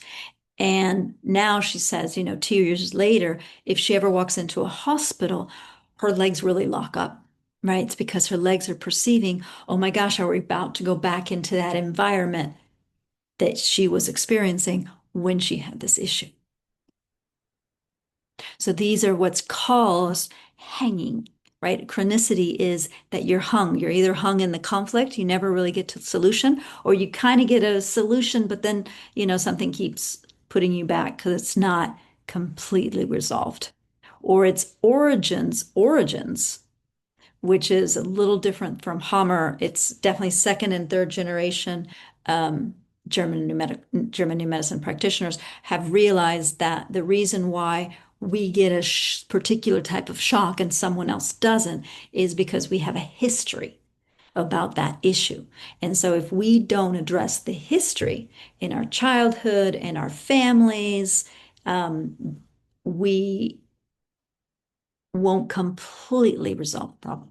And now she says, 2 years later, if she ever walks into a hospital, her legs really lock up, right? It's because her legs are perceiving, oh my gosh, are we about to go back into that environment that she was experiencing when she had this issue? So these are what's called hanging, right? Chronicity is that you're hung. You're either hung in the conflict, you never really get to the solution, or you kind of get a solution, but then, something keeps putting you back because it's not completely resolved. Or it's origins, which is a little different from Hammer. It's definitely second and third generation German New Medicine practitioners have realized that the reason why we get a particular type of shock and someone else doesn't is because we have a history about that issue. And so if we don't address the history in our childhood and our families, we won't completely resolve the problem.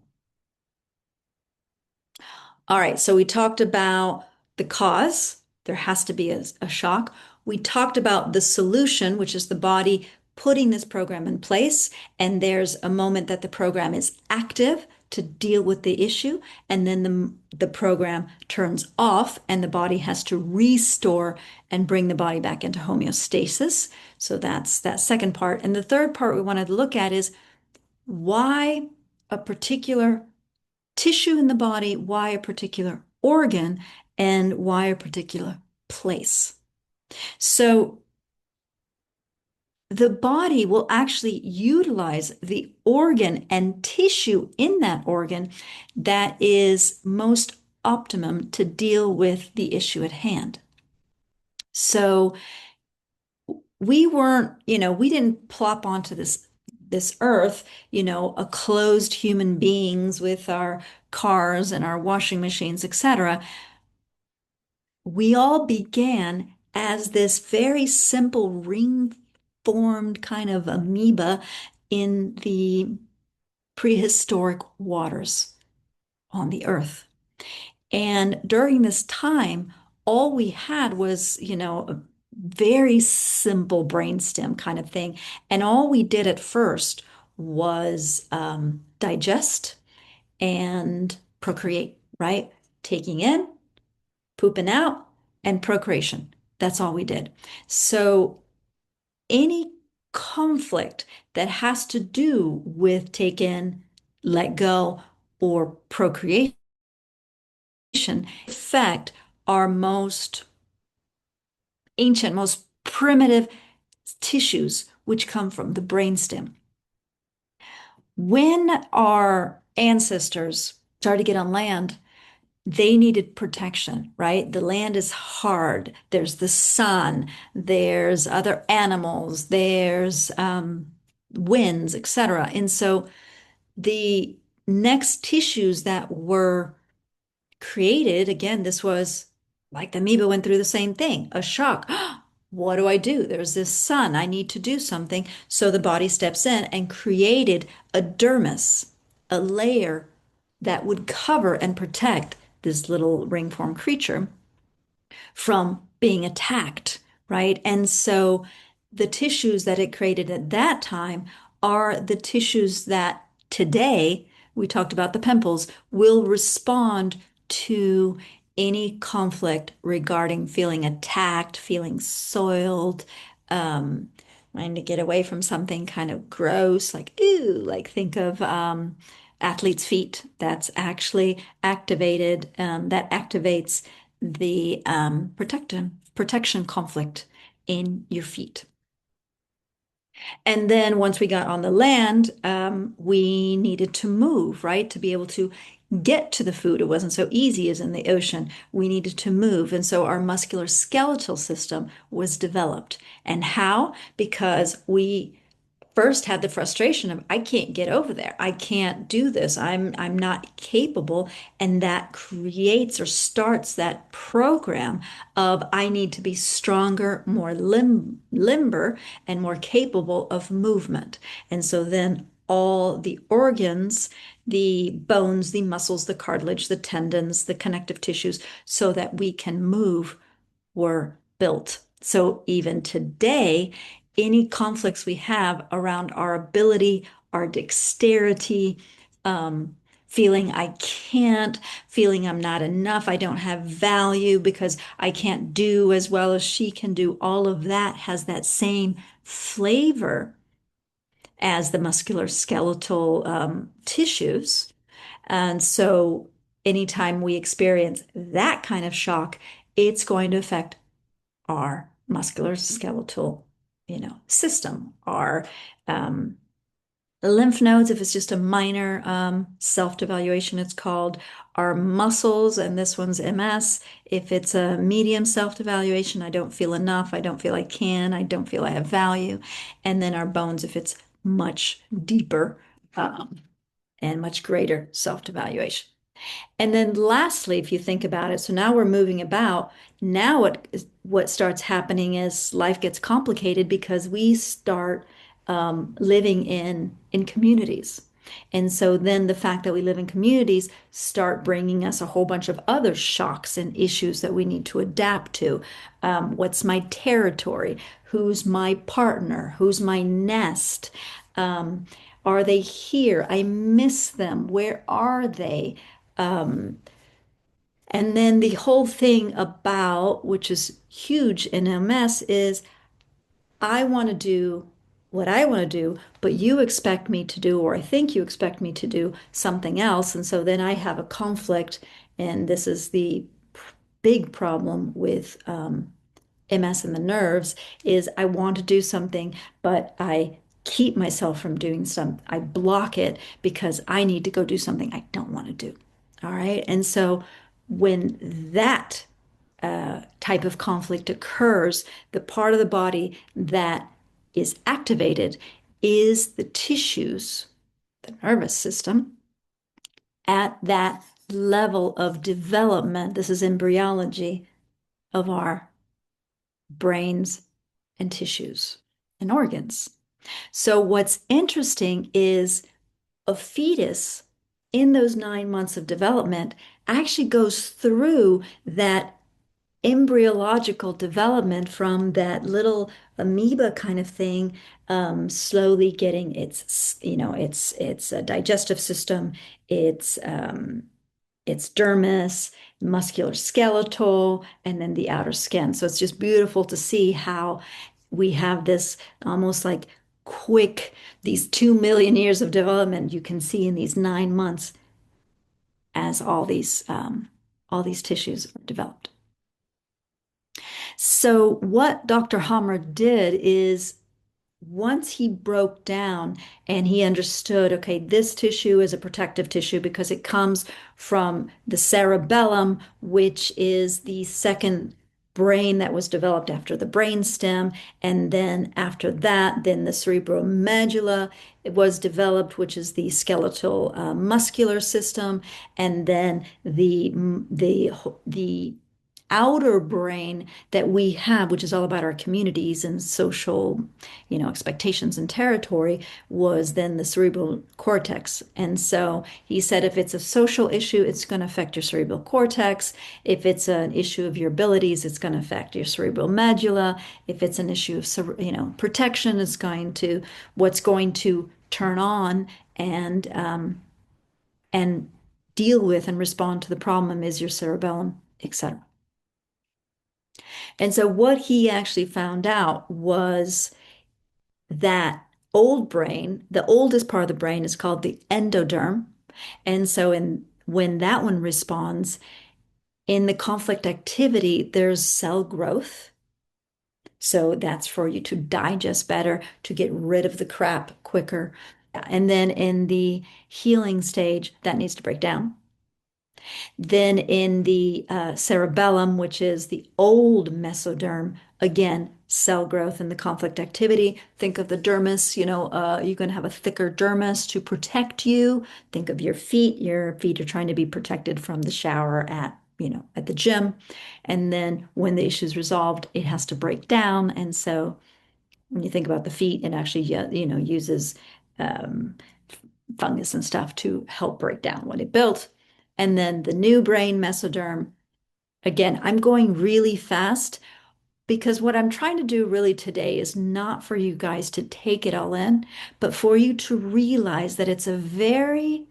All right, so we talked about the cause. There has to be a shock. We talked about the solution, which is the body putting this program in place. And there's a moment that the program is active to deal with the issue. And then the program turns off and the body has to restore and bring the body back into homeostasis. So that's that second part. And the third part we wanted to look at is why a particular tissue in the body, why a particular organ, and why a particular place. So the body will actually utilize the organ and tissue in that organ that is most optimum to deal with the issue at hand. So we weren't, we didn't plop onto this earth, a closed human beings with our cars and our washing machines, etc. We all began as this very simple ring-formed kind of amoeba in the prehistoric waters on the earth. And during this time, all we had was, a very simple brainstem kind of thing. And all we did at first was digest and procreate, right? Taking in, pooping out, and procreation. That's all we did. So any conflict that has to do with take in, let go, or procreation affect our most ancient, most primitive tissues, which come from the brainstem. When our ancestors started to get on land, they needed protection, right? The land is hard. There's the sun, there's other animals, there's winds, etc. And so the next tissues that were created, again, this was like the amoeba went through the same thing, a shock. What do I do? There's this sun. I need to do something. So the body steps in and created a dermis, a layer that would cover and protect this little ring-formed creature from being attacked, right? And so the tissues that it created at that time are the tissues that today, we talked about the pimples, will respond to any conflict regarding feeling attacked, feeling soiled, um, wanting to get away from something kind of gross, like, ooh, like think of athlete's feet. That's actually activated, that activates the protection conflict in your feet. And then once we got on the land, we needed to move, right? To be able to get to the food. It wasn't so easy as in the ocean. We needed to move. And so our muscular skeletal system was developed. And how? Because we first had the frustration of I can't get over there. I can't do this. I'm not capable. And that creates or starts that program of I need to be stronger, more limber, and more capable of movement. And so then all the organs, the bones, the muscles, the cartilage, the tendons, the connective tissues, so that we can move were built. So even today, any conflicts we have around our ability, our dexterity, feeling I can't, feeling I'm not enough, I don't have value because I can't do as well as she can do, all of that has that same flavor as the muscular skeletal tissues. And so anytime we experience that kind of shock, it's going to affect our muscular skeletal, system, our lymph nodes, if it's just a minor self-evaluation, it's called, our muscles, and this one's MS. If it's a medium self-evaluation, I don't feel enough, I don't feel I can, I don't feel I have value. And then our bones, if it's much deeper and much greater self-evaluation. And then lastly, if you think about it, so now we're moving about. Now what starts happening is life gets complicated because we start living in communities. And so then the fact that we live in communities start bringing us a whole bunch of other shocks and issues that we need to adapt to. What's my territory? Who's my partner? Who's my nest? Um, are they here? I miss them. Where are they? Um, and then the whole thing about, which is huge in MS, is I want to do what I want to do, but you expect me to do, or I think you expect me to do something else. And so then I have a conflict. And this is the big problem with MS and the nerves is I want to do something, but I keep myself from doing something. I block it because I need to go do something I don't want to do. All right. And so when that type of conflict occurs, the part of the body that is activated is the tissues, the nervous system, at that level of development. This is embryology of our brains and tissues and organs. So, what's interesting is a fetus in those 9 months of development actually goes through that embryological development from that little amoeba kind of thing, slowly getting its digestive system, its dermis, musculoskeletal, and then the outer skin. So it's just beautiful to see how we have this almost like quick, these 2 million years of development you can see in these 9 months as all these tissues are developed. So what Dr. Hammer did is once he broke down and he understood, okay, this tissue is a protective tissue because it comes from the cerebellum, which is the second brain that was developed after the brain stem. And then after that, then the cerebral medulla was developed, which is the skeletal muscular system. And then the outer brain that we have, which is all about our communities and social, expectations and territory, was then the cerebral cortex. And so he said if it's a social issue, it's going to affect your cerebral cortex. If it's an issue of your abilities, it's going to affect your cerebral medulla. If it's an issue of, protection, it's what's going to turn on and deal with and respond to the problem is your cerebellum, etc. And so what he actually found out was that old brain, the oldest part of the brain is called the endoderm. And so when that one responds, in the conflict activity, there's cell growth. So that's for you to digest better, to get rid of the crap quicker. And then in the healing stage, that needs to break down. Then in the cerebellum, which is the old mesoderm, again, cell growth and the conflict activity. Think of the dermis, you're going to have a thicker dermis to protect you. Think of your feet. Your feet are trying to be protected from the shower at the gym. And then when the issue is resolved, it has to break down. And so when you think about the feet, it actually, uses um, fungus and stuff to help break down what it built. And then the new brain mesoderm. Again, I'm going really fast because what I'm trying to do really today is not for you guys to take it all in, but for you to realize that it's a very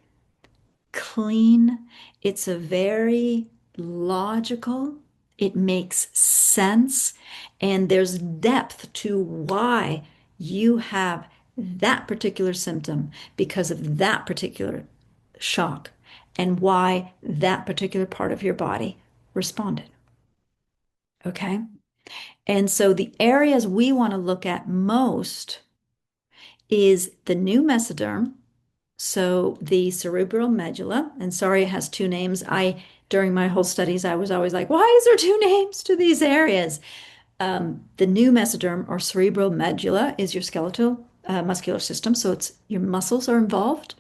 clean, it's a very logical, it makes sense, and there's depth to why you have that particular symptom because of that particular shock and why that particular part of your body responded. Okay. And so the areas we want to look at most is the new mesoderm. So the cerebral medulla, and sorry, it has two names. During my whole studies, I was always like, why is there two names to these areas? The new mesoderm or cerebral medulla is your skeletal muscular system. So it's your muscles are involved.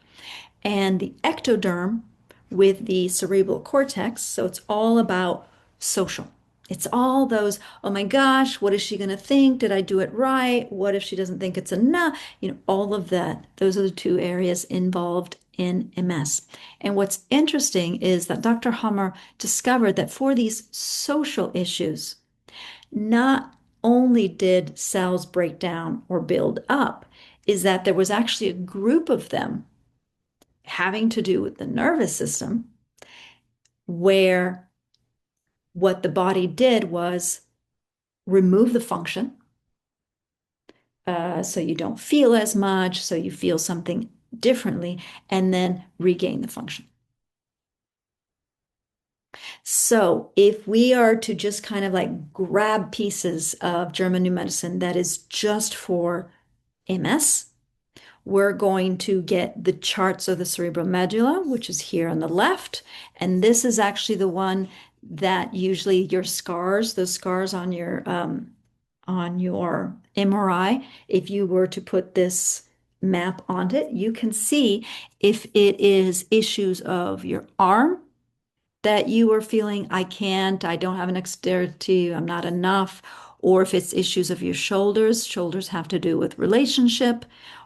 And the ectoderm with the cerebral cortex. So it's all about social. It's all those, oh my gosh, what is she going to think? Did I do it right? What if she doesn't think it's enough? All of that. Those are the two areas involved in MS. And what's interesting is that Dr. Hammer discovered that for these social issues, not only did cells break down or build up, is that there was actually a group of them having to do with the nervous system where what the body did was remove the function. So you don't feel as much, so you feel something differently, and then regain the function. So if we are to just kind of like grab pieces of German new medicine that is just for MS, we're going to get the charts of the cerebral medulla, which is here on the left. And this is actually the one that usually your scars, those scars on your MRI, if you were to put this map on it, you can see if it is issues of your arm that you are feeling, I can't, I don't have an dexterity, I'm not enough, or if it's issues of your shoulders, shoulders have to do with relationship,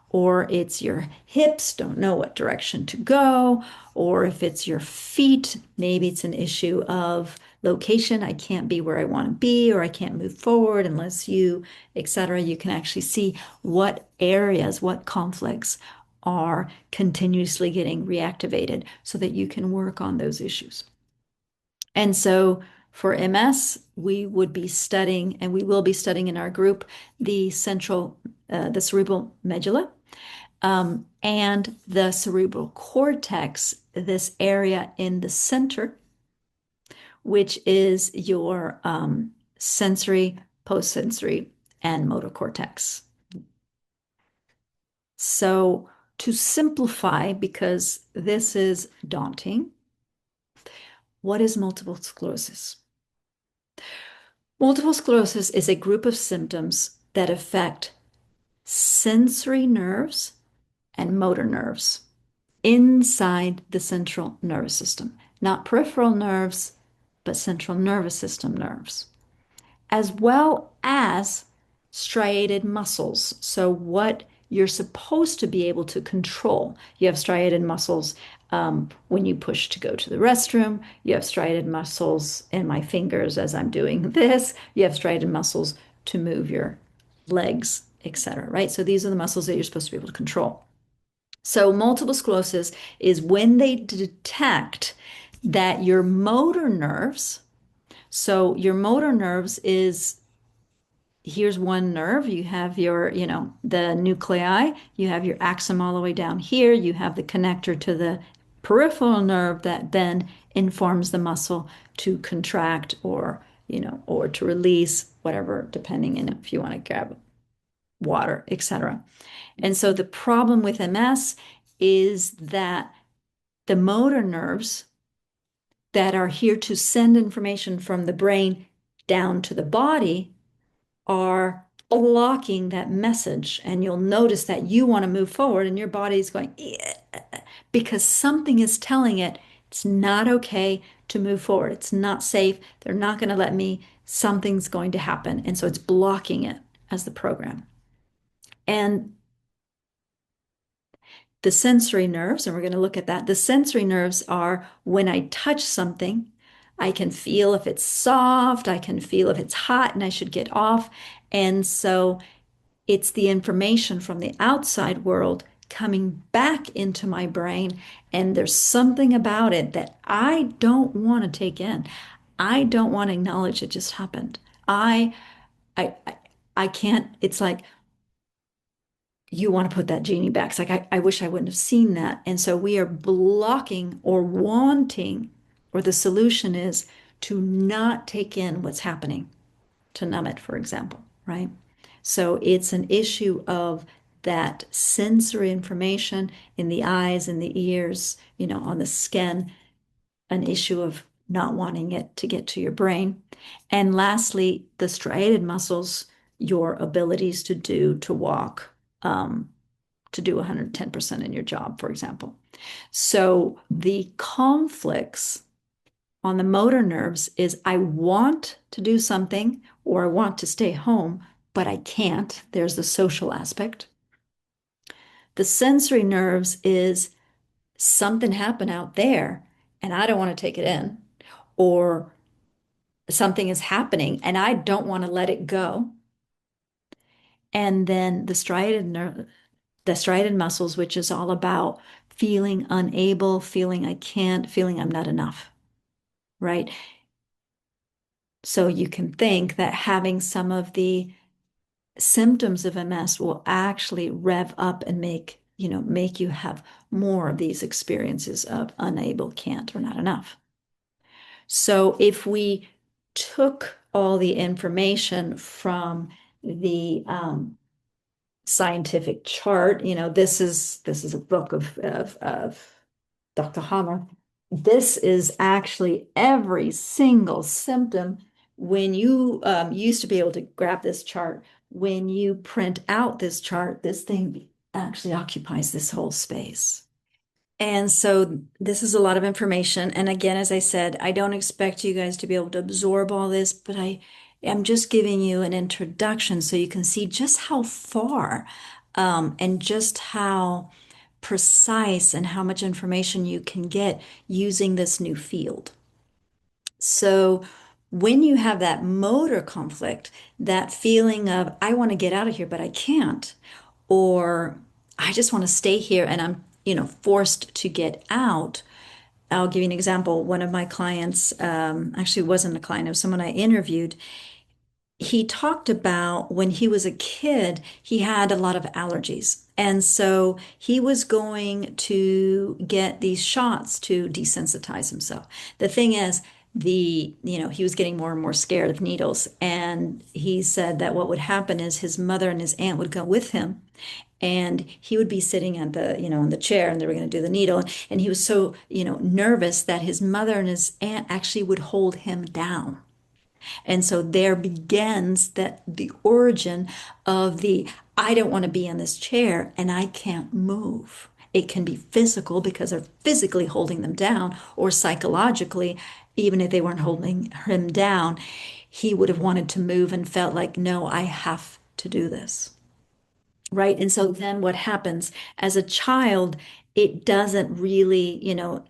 or it's your hips, don't know what direction to go, or if it's your feet, maybe it's an issue of location, I can't be where I want to be, or I can't move forward unless you, etc. You can actually see what areas, what conflicts are continuously getting reactivated so that you can work on those issues. And so for MS, we would be studying, and we will be studying in our group, the cerebral medulla, and the cerebral cortex, this area in the center, which is your sensory, post-sensory, and motor cortex. So to simplify, because this is daunting, what is multiple sclerosis? Multiple sclerosis is a group of symptoms that affect sensory nerves and motor nerves inside the central nervous system, not peripheral nerves, but central nervous system nerves, as well as striated muscles. So, what you're supposed to be able to control. You have striated muscles when you push to go to the restroom. You have striated muscles in my fingers as I'm doing this. You have striated muscles to move your legs, etc. Right? So these are the muscles that you're supposed to be able to control. So multiple sclerosis is when they detect that your motor nerves, so your motor nerves is here's one nerve. You have your, the nuclei. You have your axon all the way down here. You have the connector to the peripheral nerve that then informs the muscle to contract or, or to release, whatever, depending on if you want to grab water, etc. And so the problem with MS is that the motor nerves that are here to send information from the brain down to the body are blocking that message. And you'll notice that you want to move forward and your body's going, "Yeah," because something is telling it it's not okay to move forward. It's not safe. They're not going to let me. Something's going to happen. And so it's blocking it as the program. And the sensory nerves, and we're going to look at that. The sensory nerves are when I touch something, I can feel if it's soft, I can feel if it's hot, and I should get off. And so it's the information from the outside world coming back into my brain, and there's something about it that I don't want to take in. I don't want to acknowledge it just happened. I, I, I can't. It's like you want to put that genie back. It's like I wish I wouldn't have seen that. And so we are blocking or wanting, or the solution is to not take in what's happening, to numb it, for example, right? So it's an issue of that sensory information in the eyes and the ears, on the skin, an issue of not wanting it to get to your brain. And lastly, the striated muscles, your abilities to walk, to do 110% in your job, for example. So the conflicts on the motor nerves is I want to do something or I want to stay home, but I can't. There's the social aspect. The sensory nerves is something happened out there and I don't want to take it in, or something is happening and I don't want to let it go. And then the striated muscles, which is all about feeling unable, feeling I can't, feeling I'm not enough, right? So you can think that having some of the symptoms of MS will actually rev up and make you have more of these experiences of unable, can't, or not enough. So if we took all the information from the scientific chart, this is a book of Dr. Hammer. This is actually every single symptom. When you used to be able to grab this chart, when you print out this chart, this thing actually occupies this whole space. And so this is a lot of information. And again, as I said, I don't expect you guys to be able to absorb all this, but I am just giving you an introduction so you can see just how far and just how precise and how much information you can get using this new field. So when you have that motor conflict, that feeling of, I want to get out of here, but I can't, or I just want to stay here and I'm, forced to get out. I'll give you an example. One of my clients, actually wasn't a client, it was someone I interviewed. He talked about when he was a kid, he had a lot of allergies. And so he was going to get these shots to desensitize himself. The thing is, he was getting more and more scared of needles. And he said that what would happen is his mother and his aunt would go with him. And he would be sitting at in the chair and they were going to do the needle. And he was so, nervous that his mother and his aunt actually would hold him down. And so there begins that the origin of the I don't want to be in this chair and I can't move. It can be physical because they're physically holding them down, or psychologically, even if they weren't holding him down, he would have wanted to move and felt like, no, I have to do this. Right. And so then what happens as a child, it doesn't really,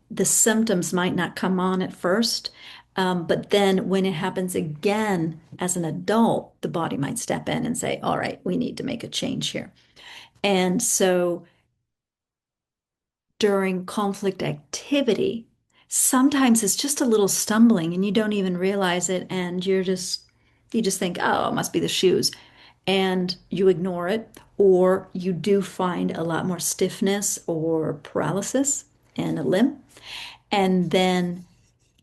the symptoms might not come on at first. But then when it happens again as an adult, the body might step in and say, all right, we need to make a change here. And so during conflict activity, sometimes it's just a little stumbling and you don't even realize it. And you just think, oh, it must be the shoes. And you ignore it, or you do find a lot more stiffness or paralysis in a limb. And then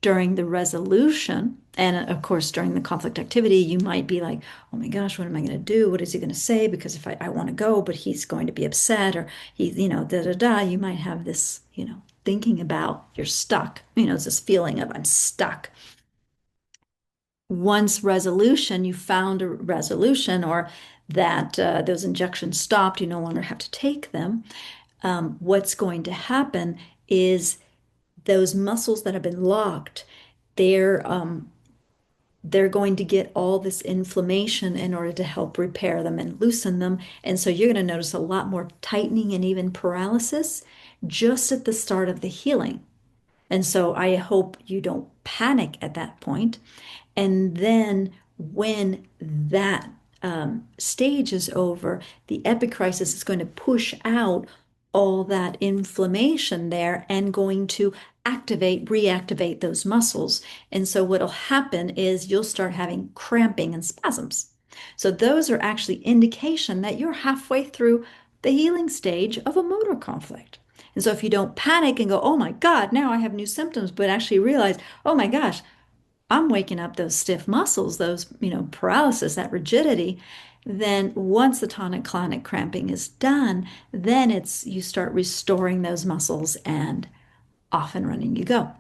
during the resolution, and of course, during the conflict activity, you might be like, oh my gosh, what am I going to do? What is he going to say? Because if I want to go, but he's going to be upset, or da da da, you might have this, thinking about you're stuck. It's this feeling of I'm stuck. Once resolution, you found a resolution, or that those injections stopped, you no longer have to take them. What's going to happen is those muscles that have been locked, they're um, they're going to get all this inflammation in order to help repair them and loosen them. And so you're going to notice a lot more tightening and even paralysis just at the start of the healing. And so I hope you don't panic at that point. And then when that stage is over, the epicrisis is going to push out all that inflammation there and going to reactivate those muscles. And so what'll happen is you'll start having cramping and spasms. So those are actually indication that you're halfway through the healing stage of a motor conflict. And so if you don't panic and go, oh my God, now I have new symptoms, but actually realize, oh my gosh, I'm waking up those stiff muscles, those, paralysis, that rigidity. Then once the tonic-clonic cramping is done, then you start restoring those muscles and off and running you go.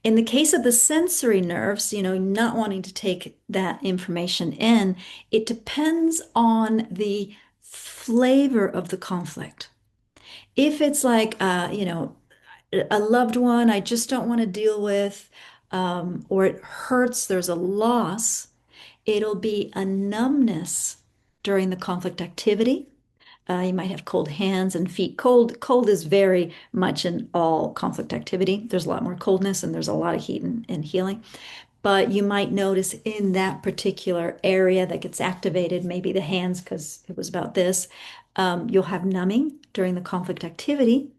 In the case of the sensory nerves, not wanting to take that information in, it depends on the flavor of the conflict. If it's like, a loved one I just don't want to deal with, or it hurts, there's a loss, it'll be a numbness during the conflict activity. You might have cold hands and feet. Cold is very much in all conflict activity. There's a lot more coldness and there's a lot of heat and healing. But you might notice in that particular area that gets activated, maybe the hands, because it was about this, you'll have numbing during the conflict activity.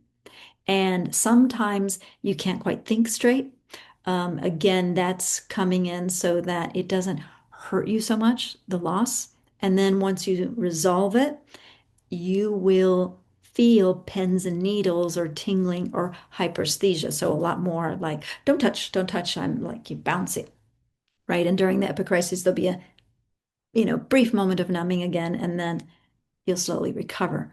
And sometimes you can't quite think straight. Again, that's coming in so that it doesn't hurt you so much, the loss. And then once you resolve it, you will feel pins and needles or tingling or hyperesthesia. So a lot more like, don't touch, I'm like you bouncing, right? And during the epicrisis, there'll be a, brief moment of numbing again, and then you'll slowly recover.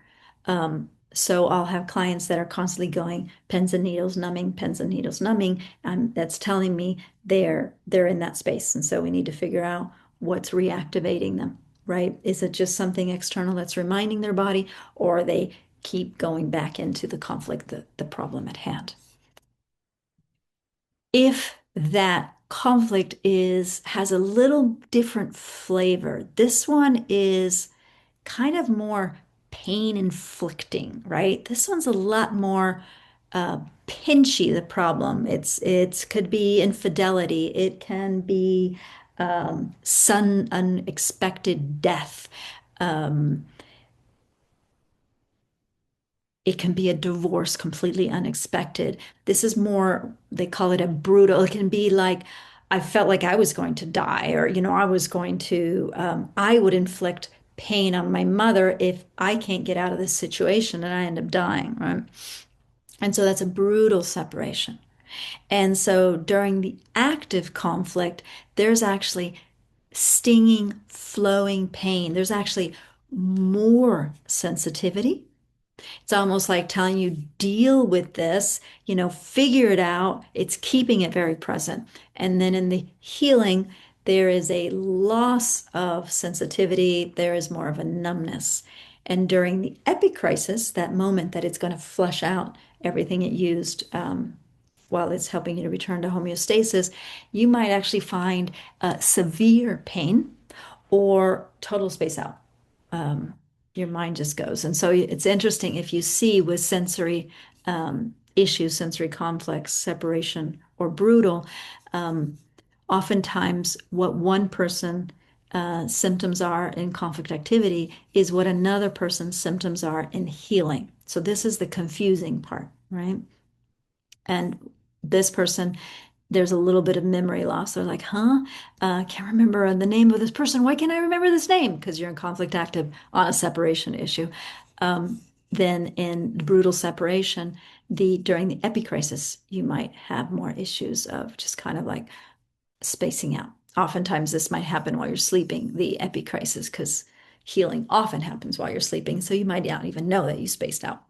So I'll have clients that are constantly going pins and needles, numbing, pins and needles, numbing. That's telling me they're in that space. And so we need to figure out what's reactivating them, right? Is it just something external that's reminding their body, or they keep going back into the conflict, the problem at hand? If that conflict is has a little different flavor, this one is kind of more pain inflicting, right? This one's a lot more pinchy, the problem. It could be infidelity, it can be sudden unexpected death. Um, it can be a divorce completely unexpected. This is more, they call it a brutal. It can be like, I felt like I was going to die, or, I was going to, I would inflict pain on my mother if I can't get out of this situation and I end up dying, right? And so that's a brutal separation. And so during the active conflict, there's actually stinging, flowing pain. There's actually more sensitivity. It's almost like telling you, deal with this, figure it out. It's keeping it very present. And then in the healing, there is a loss of sensitivity. There is more of a numbness. And during the epicrisis, that moment that it's going to flush out everything it used while it's helping you to return to homeostasis, you might actually find severe pain or total space out. Your mind just goes. And so it's interesting if you see with sensory issues, sensory conflicts, separation, or brutal, um, oftentimes what one person symptoms are in conflict activity is what another person's symptoms are in healing. So this is the confusing part, right? And this person, there's a little bit of memory loss. They're like, huh? Can't remember the name of this person. Why can't I remember this name? Because you're in conflict active on a separation issue. Then in brutal separation, during the epicrisis, you might have more issues of just kind of like spacing out. Oftentimes, this might happen while you're sleeping, the epicrisis, because healing often happens while you're sleeping. So you might not even know that you spaced out.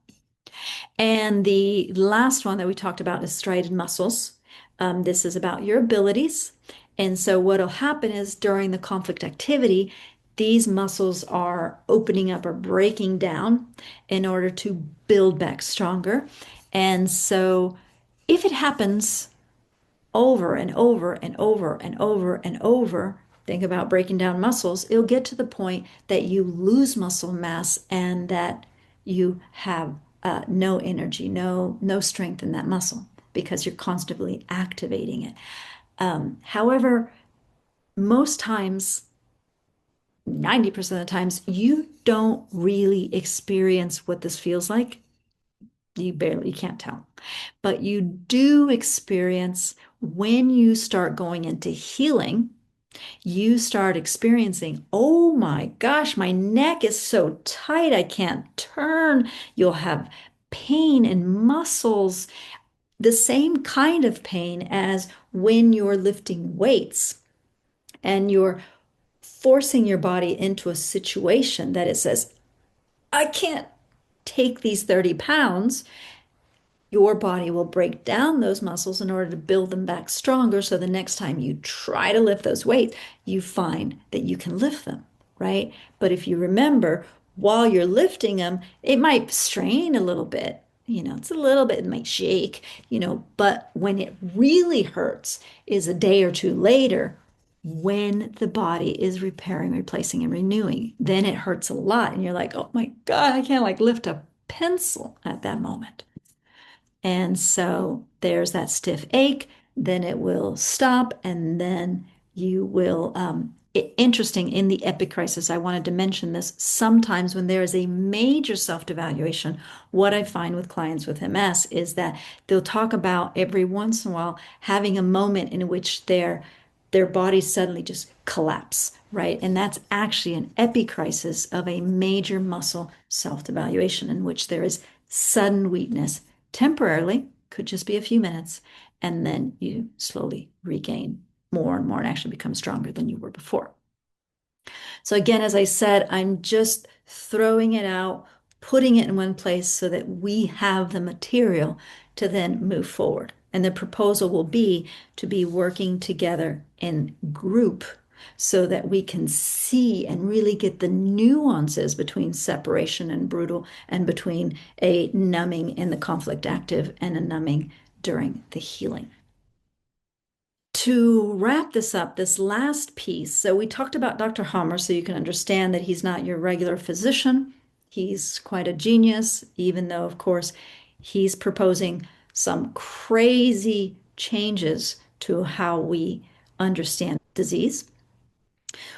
And the last one that we talked about is striated muscles. This is about your abilities. And so what'll happen is during the conflict activity, these muscles are opening up or breaking down in order to build back stronger. And so if it happens over and over and over and over and over, think about breaking down muscles, it'll get to the point that you lose muscle mass and that you have no energy, no strength in that muscle because you're constantly activating it. However, most times, 90% of the times, you don't really experience what this feels like. You can't tell. But you do experience when you start going into healing, you start experiencing, oh my gosh, my neck is so tight, I can't turn. You'll have pain in muscles, the same kind of pain as when you're lifting weights and you're forcing your body into a situation that it says, I can't take these 30 pounds. Your body will break down those muscles in order to build them back stronger. So the next time you try to lift those weights, you find that you can lift them, right? But if you remember, while you're lifting them, it might strain a little bit. It's a little bit, it might shake, but when it really hurts is a day or two later when the body is repairing, replacing, and renewing. Then it hurts a lot. And you're like, oh my God, I can't like lift a pencil at that moment. And so there's that stiff ache, then it will stop, and then you will. Interesting in the epicrisis, I wanted to mention this. Sometimes when there is a major self-devaluation, what I find with clients with MS is that they'll talk about every once in a while having a moment in which their bodies suddenly just collapse, right? And that's actually an epicrisis of a major muscle self-devaluation in which there is sudden weakness temporarily, could just be a few minutes, and then you slowly regain more and more and actually become stronger than you were before. So again, as I said, I'm just throwing it out putting it in one place so that we have the material to then move forward. And the proposal will be to be working together in group so that we can see and really get the nuances between separation and brutal and between a numbing in the conflict active and a numbing during the healing. To wrap this up, this last piece, so we talked about Dr. Hammer, so you can understand that he's not your regular physician. He's quite a genius, even though, of course, he's proposing some crazy changes to how we understand disease.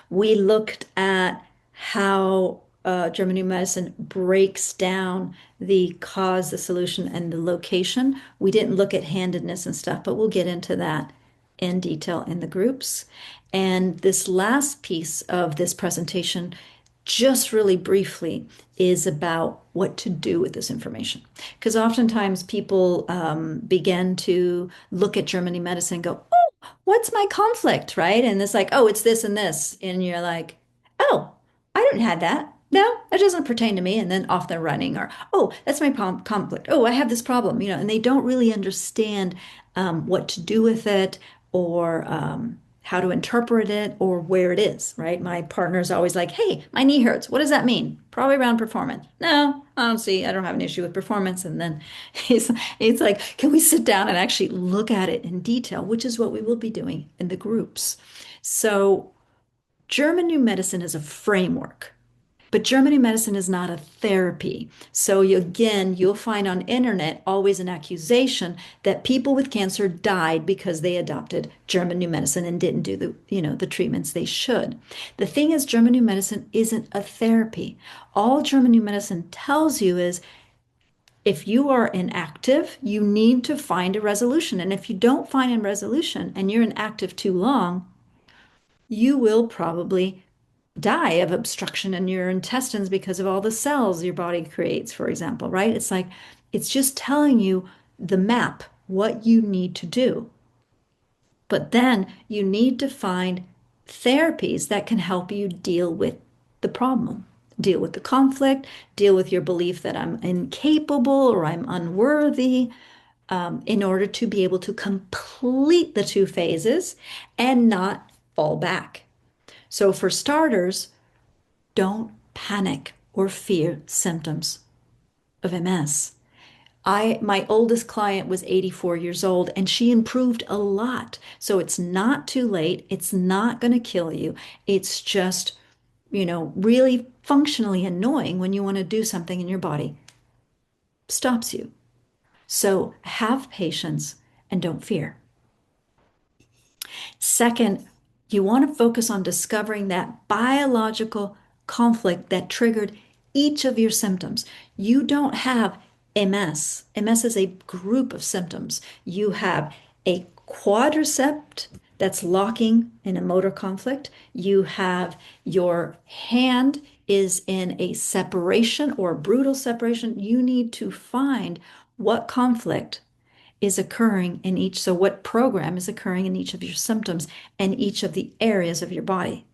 We looked at how German New Medicine breaks down the cause, the solution, and the location. We didn't look at handedness and stuff, but we'll get into that in detail in the groups. And this last piece of this presentation, just really briefly, is about what to do with this information. Because oftentimes people begin to look at German New Medicine and go, what's my conflict, right? And it's like, oh, it's this and this. And you're like, oh, I didn't have that. No, it doesn't pertain to me. And then off they're running, or, oh, that's my conflict. Oh, I have this problem, and they don't really understand what to do with it or how to interpret it or where it is, right? My partner's always like, hey, my knee hurts. What does that mean? Probably around performance. No, honestly, I don't have an issue with performance. And then he's like, can we sit down and actually look at it in detail, which is what we will be doing in the groups. So German New Medicine is a framework. But German New Medicine is not a therapy. So again, you'll find on internet always an accusation that people with cancer died because they adopted German New Medicine and didn't do the treatments they should. The thing is, German New Medicine isn't a therapy. All German New Medicine tells you is if you are inactive, you need to find a resolution. And if you don't find a resolution and you're inactive too long, you will probably die of obstruction in your intestines because of all the cells your body creates, for example, right? It's like, it's just telling you the map, what you need to do. But then you need to find therapies that can help you deal with the problem, deal with the conflict, deal with your belief that I'm incapable or I'm unworthy, in order to be able to complete the two phases and not fall back. So, for starters, don't panic or fear symptoms of MS. My oldest client was 84 years old and she improved a lot. So it's not too late. It's not going to kill you. It's just, really functionally annoying when you want to do something in your body. Stops you. So have patience and don't fear. Second, you want to focus on discovering that biological conflict that triggered each of your symptoms. You don't have MS. MS is a group of symptoms. You have a quadricep that's locking in a motor conflict. You have your hand is in a separation or brutal separation. You need to find what conflict is occurring in each, so what program is occurring in each of your symptoms and each of the areas of your body.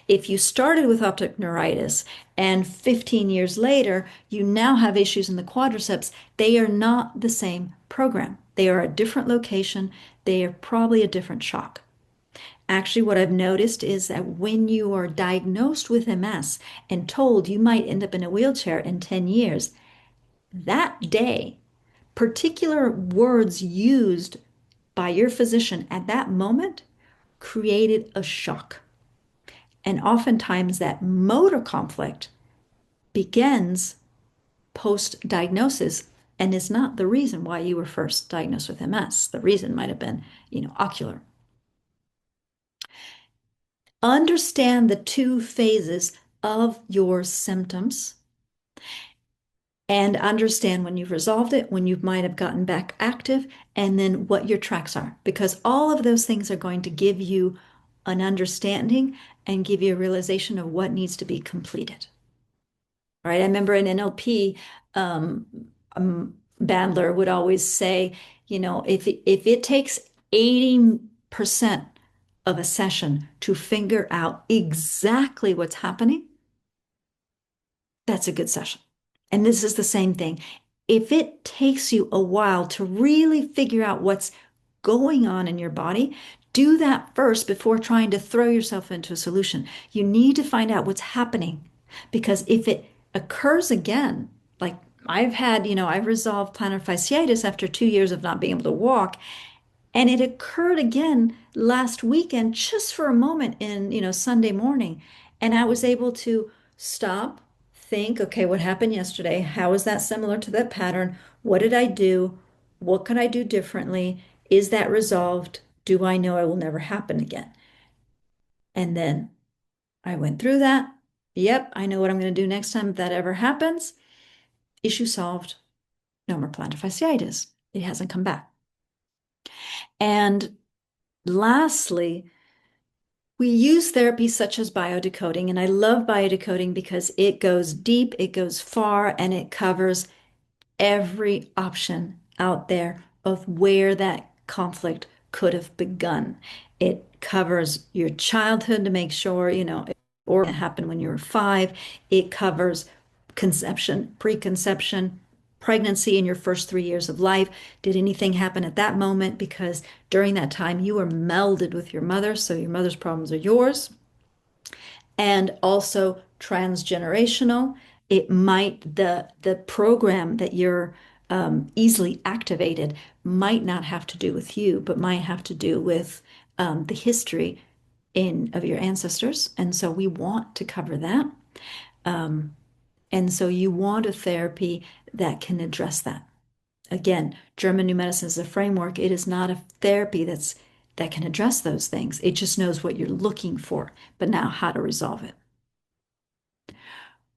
If you started with optic neuritis and 15 years later, you now have issues in the quadriceps, they are not the same program. They are a different location. They are probably a different shock. Actually, what I've noticed is that when you are diagnosed with MS and told you might end up in a wheelchair in 10 years, that day, particular words used by your physician at that moment created a shock. And oftentimes that motor conflict begins post-diagnosis and is not the reason why you were first diagnosed with MS. The reason might have been, ocular. Understand the two phases of your symptoms and understand when you've resolved it, when you might have gotten back active, and then what your tracks are, because all of those things are going to give you an understanding and give you a realization of what needs to be completed. All right. I remember in NLP, Bandler would always say, if it takes 80% of a session to figure out exactly what's happening, that's a good session. And this is the same thing. If it takes you a while to really figure out what's going on in your body, do that first before trying to throw yourself into a solution. You need to find out what's happening because if it occurs again, like I've resolved plantar fasciitis after 2 years of not being able to walk, and it occurred again last weekend just for a moment in, Sunday morning. And I was able to stop, think, okay, what happened yesterday? How is that similar to that pattern? What did I do? What could I do differently? Is that resolved? Do I know it will never happen again? And then I went through that. Yep, I know what I'm going to do next time if that ever happens. Issue solved. No more plantar fasciitis. It hasn't come back. And lastly, we use therapies such as biodecoding, and I love biodecoding because it goes deep, it goes far, and it covers every option out there of where that conflict could have begun. It covers your childhood to make sure, or it happened when you were 5. It covers conception, preconception, pregnancy in your first 3 years of life. Did anything happen at that moment? Because during that time you were melded with your mother, so your mother's problems are yours. And also transgenerational. It might the program that you're easily activated might not have to do with you, but might have to do with the history in of your ancestors. And so we want to cover that. Um, and so you want a therapy that can address that. Again, German New Medicine is a framework. It is not a therapy that can address those things. It just knows what you're looking for, but now how to resolve it.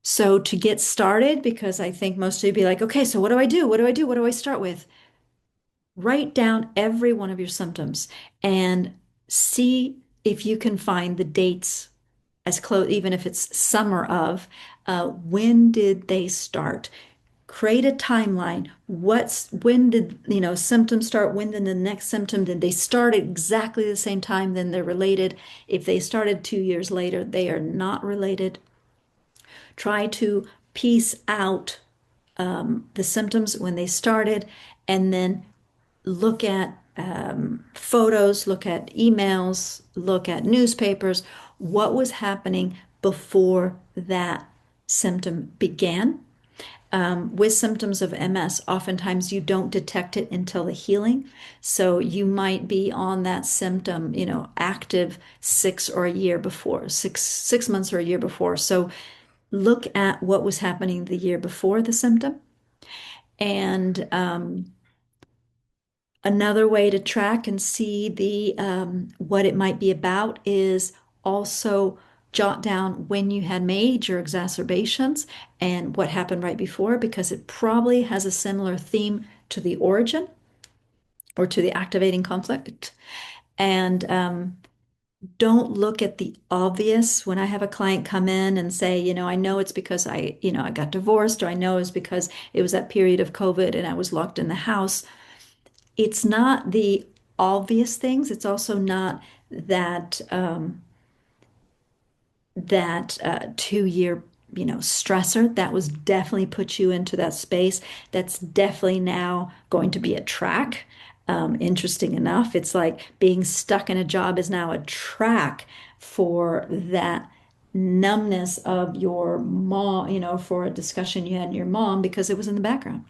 So to get started, because I think most of you be like, okay, so what do I do? What do I do? What do I start with? Write down every one of your symptoms and see if you can find the dates as close, even if it's summer of, when did they start? Create a timeline. When did, symptoms start? When did the next symptom? Did they start at exactly the same time? Then they're related. If they started 2 years later, they are not related. Try to piece out the symptoms when they started, and then look at photos, look at emails, look at newspapers, what was happening before that symptom began. With symptoms of MS, oftentimes you don't detect it until the healing. So you might be on that symptom, active 6 or a year before, 6 months or a year before. So look at what was happening the year before the symptom. And another way to track and see the what it might be about is also jot down when you had major exacerbations and what happened right before, because it probably has a similar theme to the origin or to the activating conflict. And don't look at the obvious. When I have a client come in and say, I know it's because I got divorced, or I know it's because it was that period of COVID and I was locked in the house. It's not the obvious things. It's also not that 2 year, stressor that was definitely put you into that space. That's definitely now going to be a track. Interesting enough, it's like being stuck in a job is now a track for that numbness of your mom, for a discussion you had in your mom because it was in the background,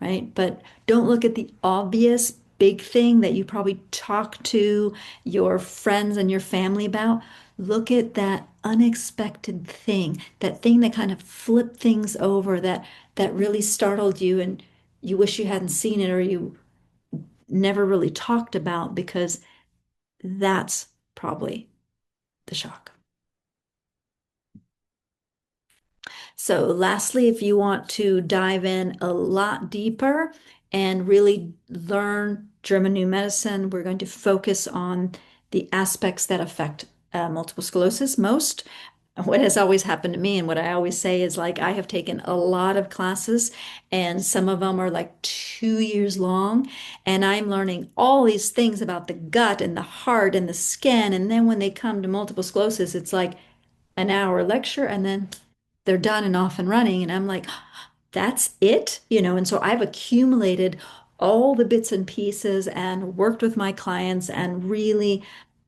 right? But don't look at the obvious big thing that you probably talk to your friends and your family about. Look at that unexpected thing, that thing that kind of flipped things over, that really startled you and you wish you hadn't seen it or you never really talked about, because that's probably the shock. So lastly, if you want to dive in a lot deeper and really learn German New Medicine, we're going to focus on the aspects that affect multiple sclerosis most. What has always happened to me and what I always say is, like, I have taken a lot of classes and some of them are like 2 years long, and I'm learning all these things about the gut and the heart and the skin, and then when they come to multiple sclerosis, it's like an hour lecture and then they're done and off and running. And I'm like, that's it, and so I've accumulated all the bits and pieces and worked with my clients and really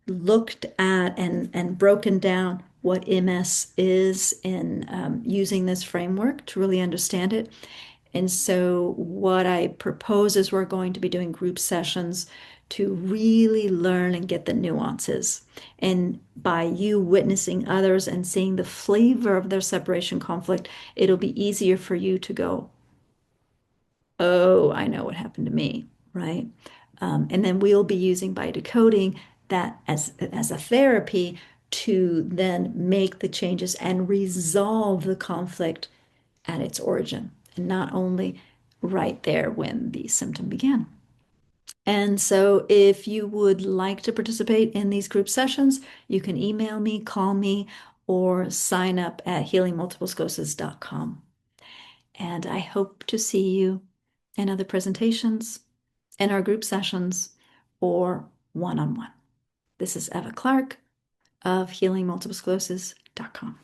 looked at and broken down what MS is in using this framework to really understand it. And so, what I propose is we're going to be doing group sessions to really learn and get the nuances. And by you witnessing others and seeing the flavor of their separation conflict, it'll be easier for you to go, oh, I know what happened to me, right? And then we'll be using biodecoding that as a therapy to then make the changes and resolve the conflict at its origin, and not only right there when the symptom began. And so, if you would like to participate in these group sessions, you can email me, call me, or sign up at healingmultiplesclerosis.com. And I hope to see you in other presentations, in our group sessions, or one-on-one. This is Eva Clark of healingmultiplesclerosis.com.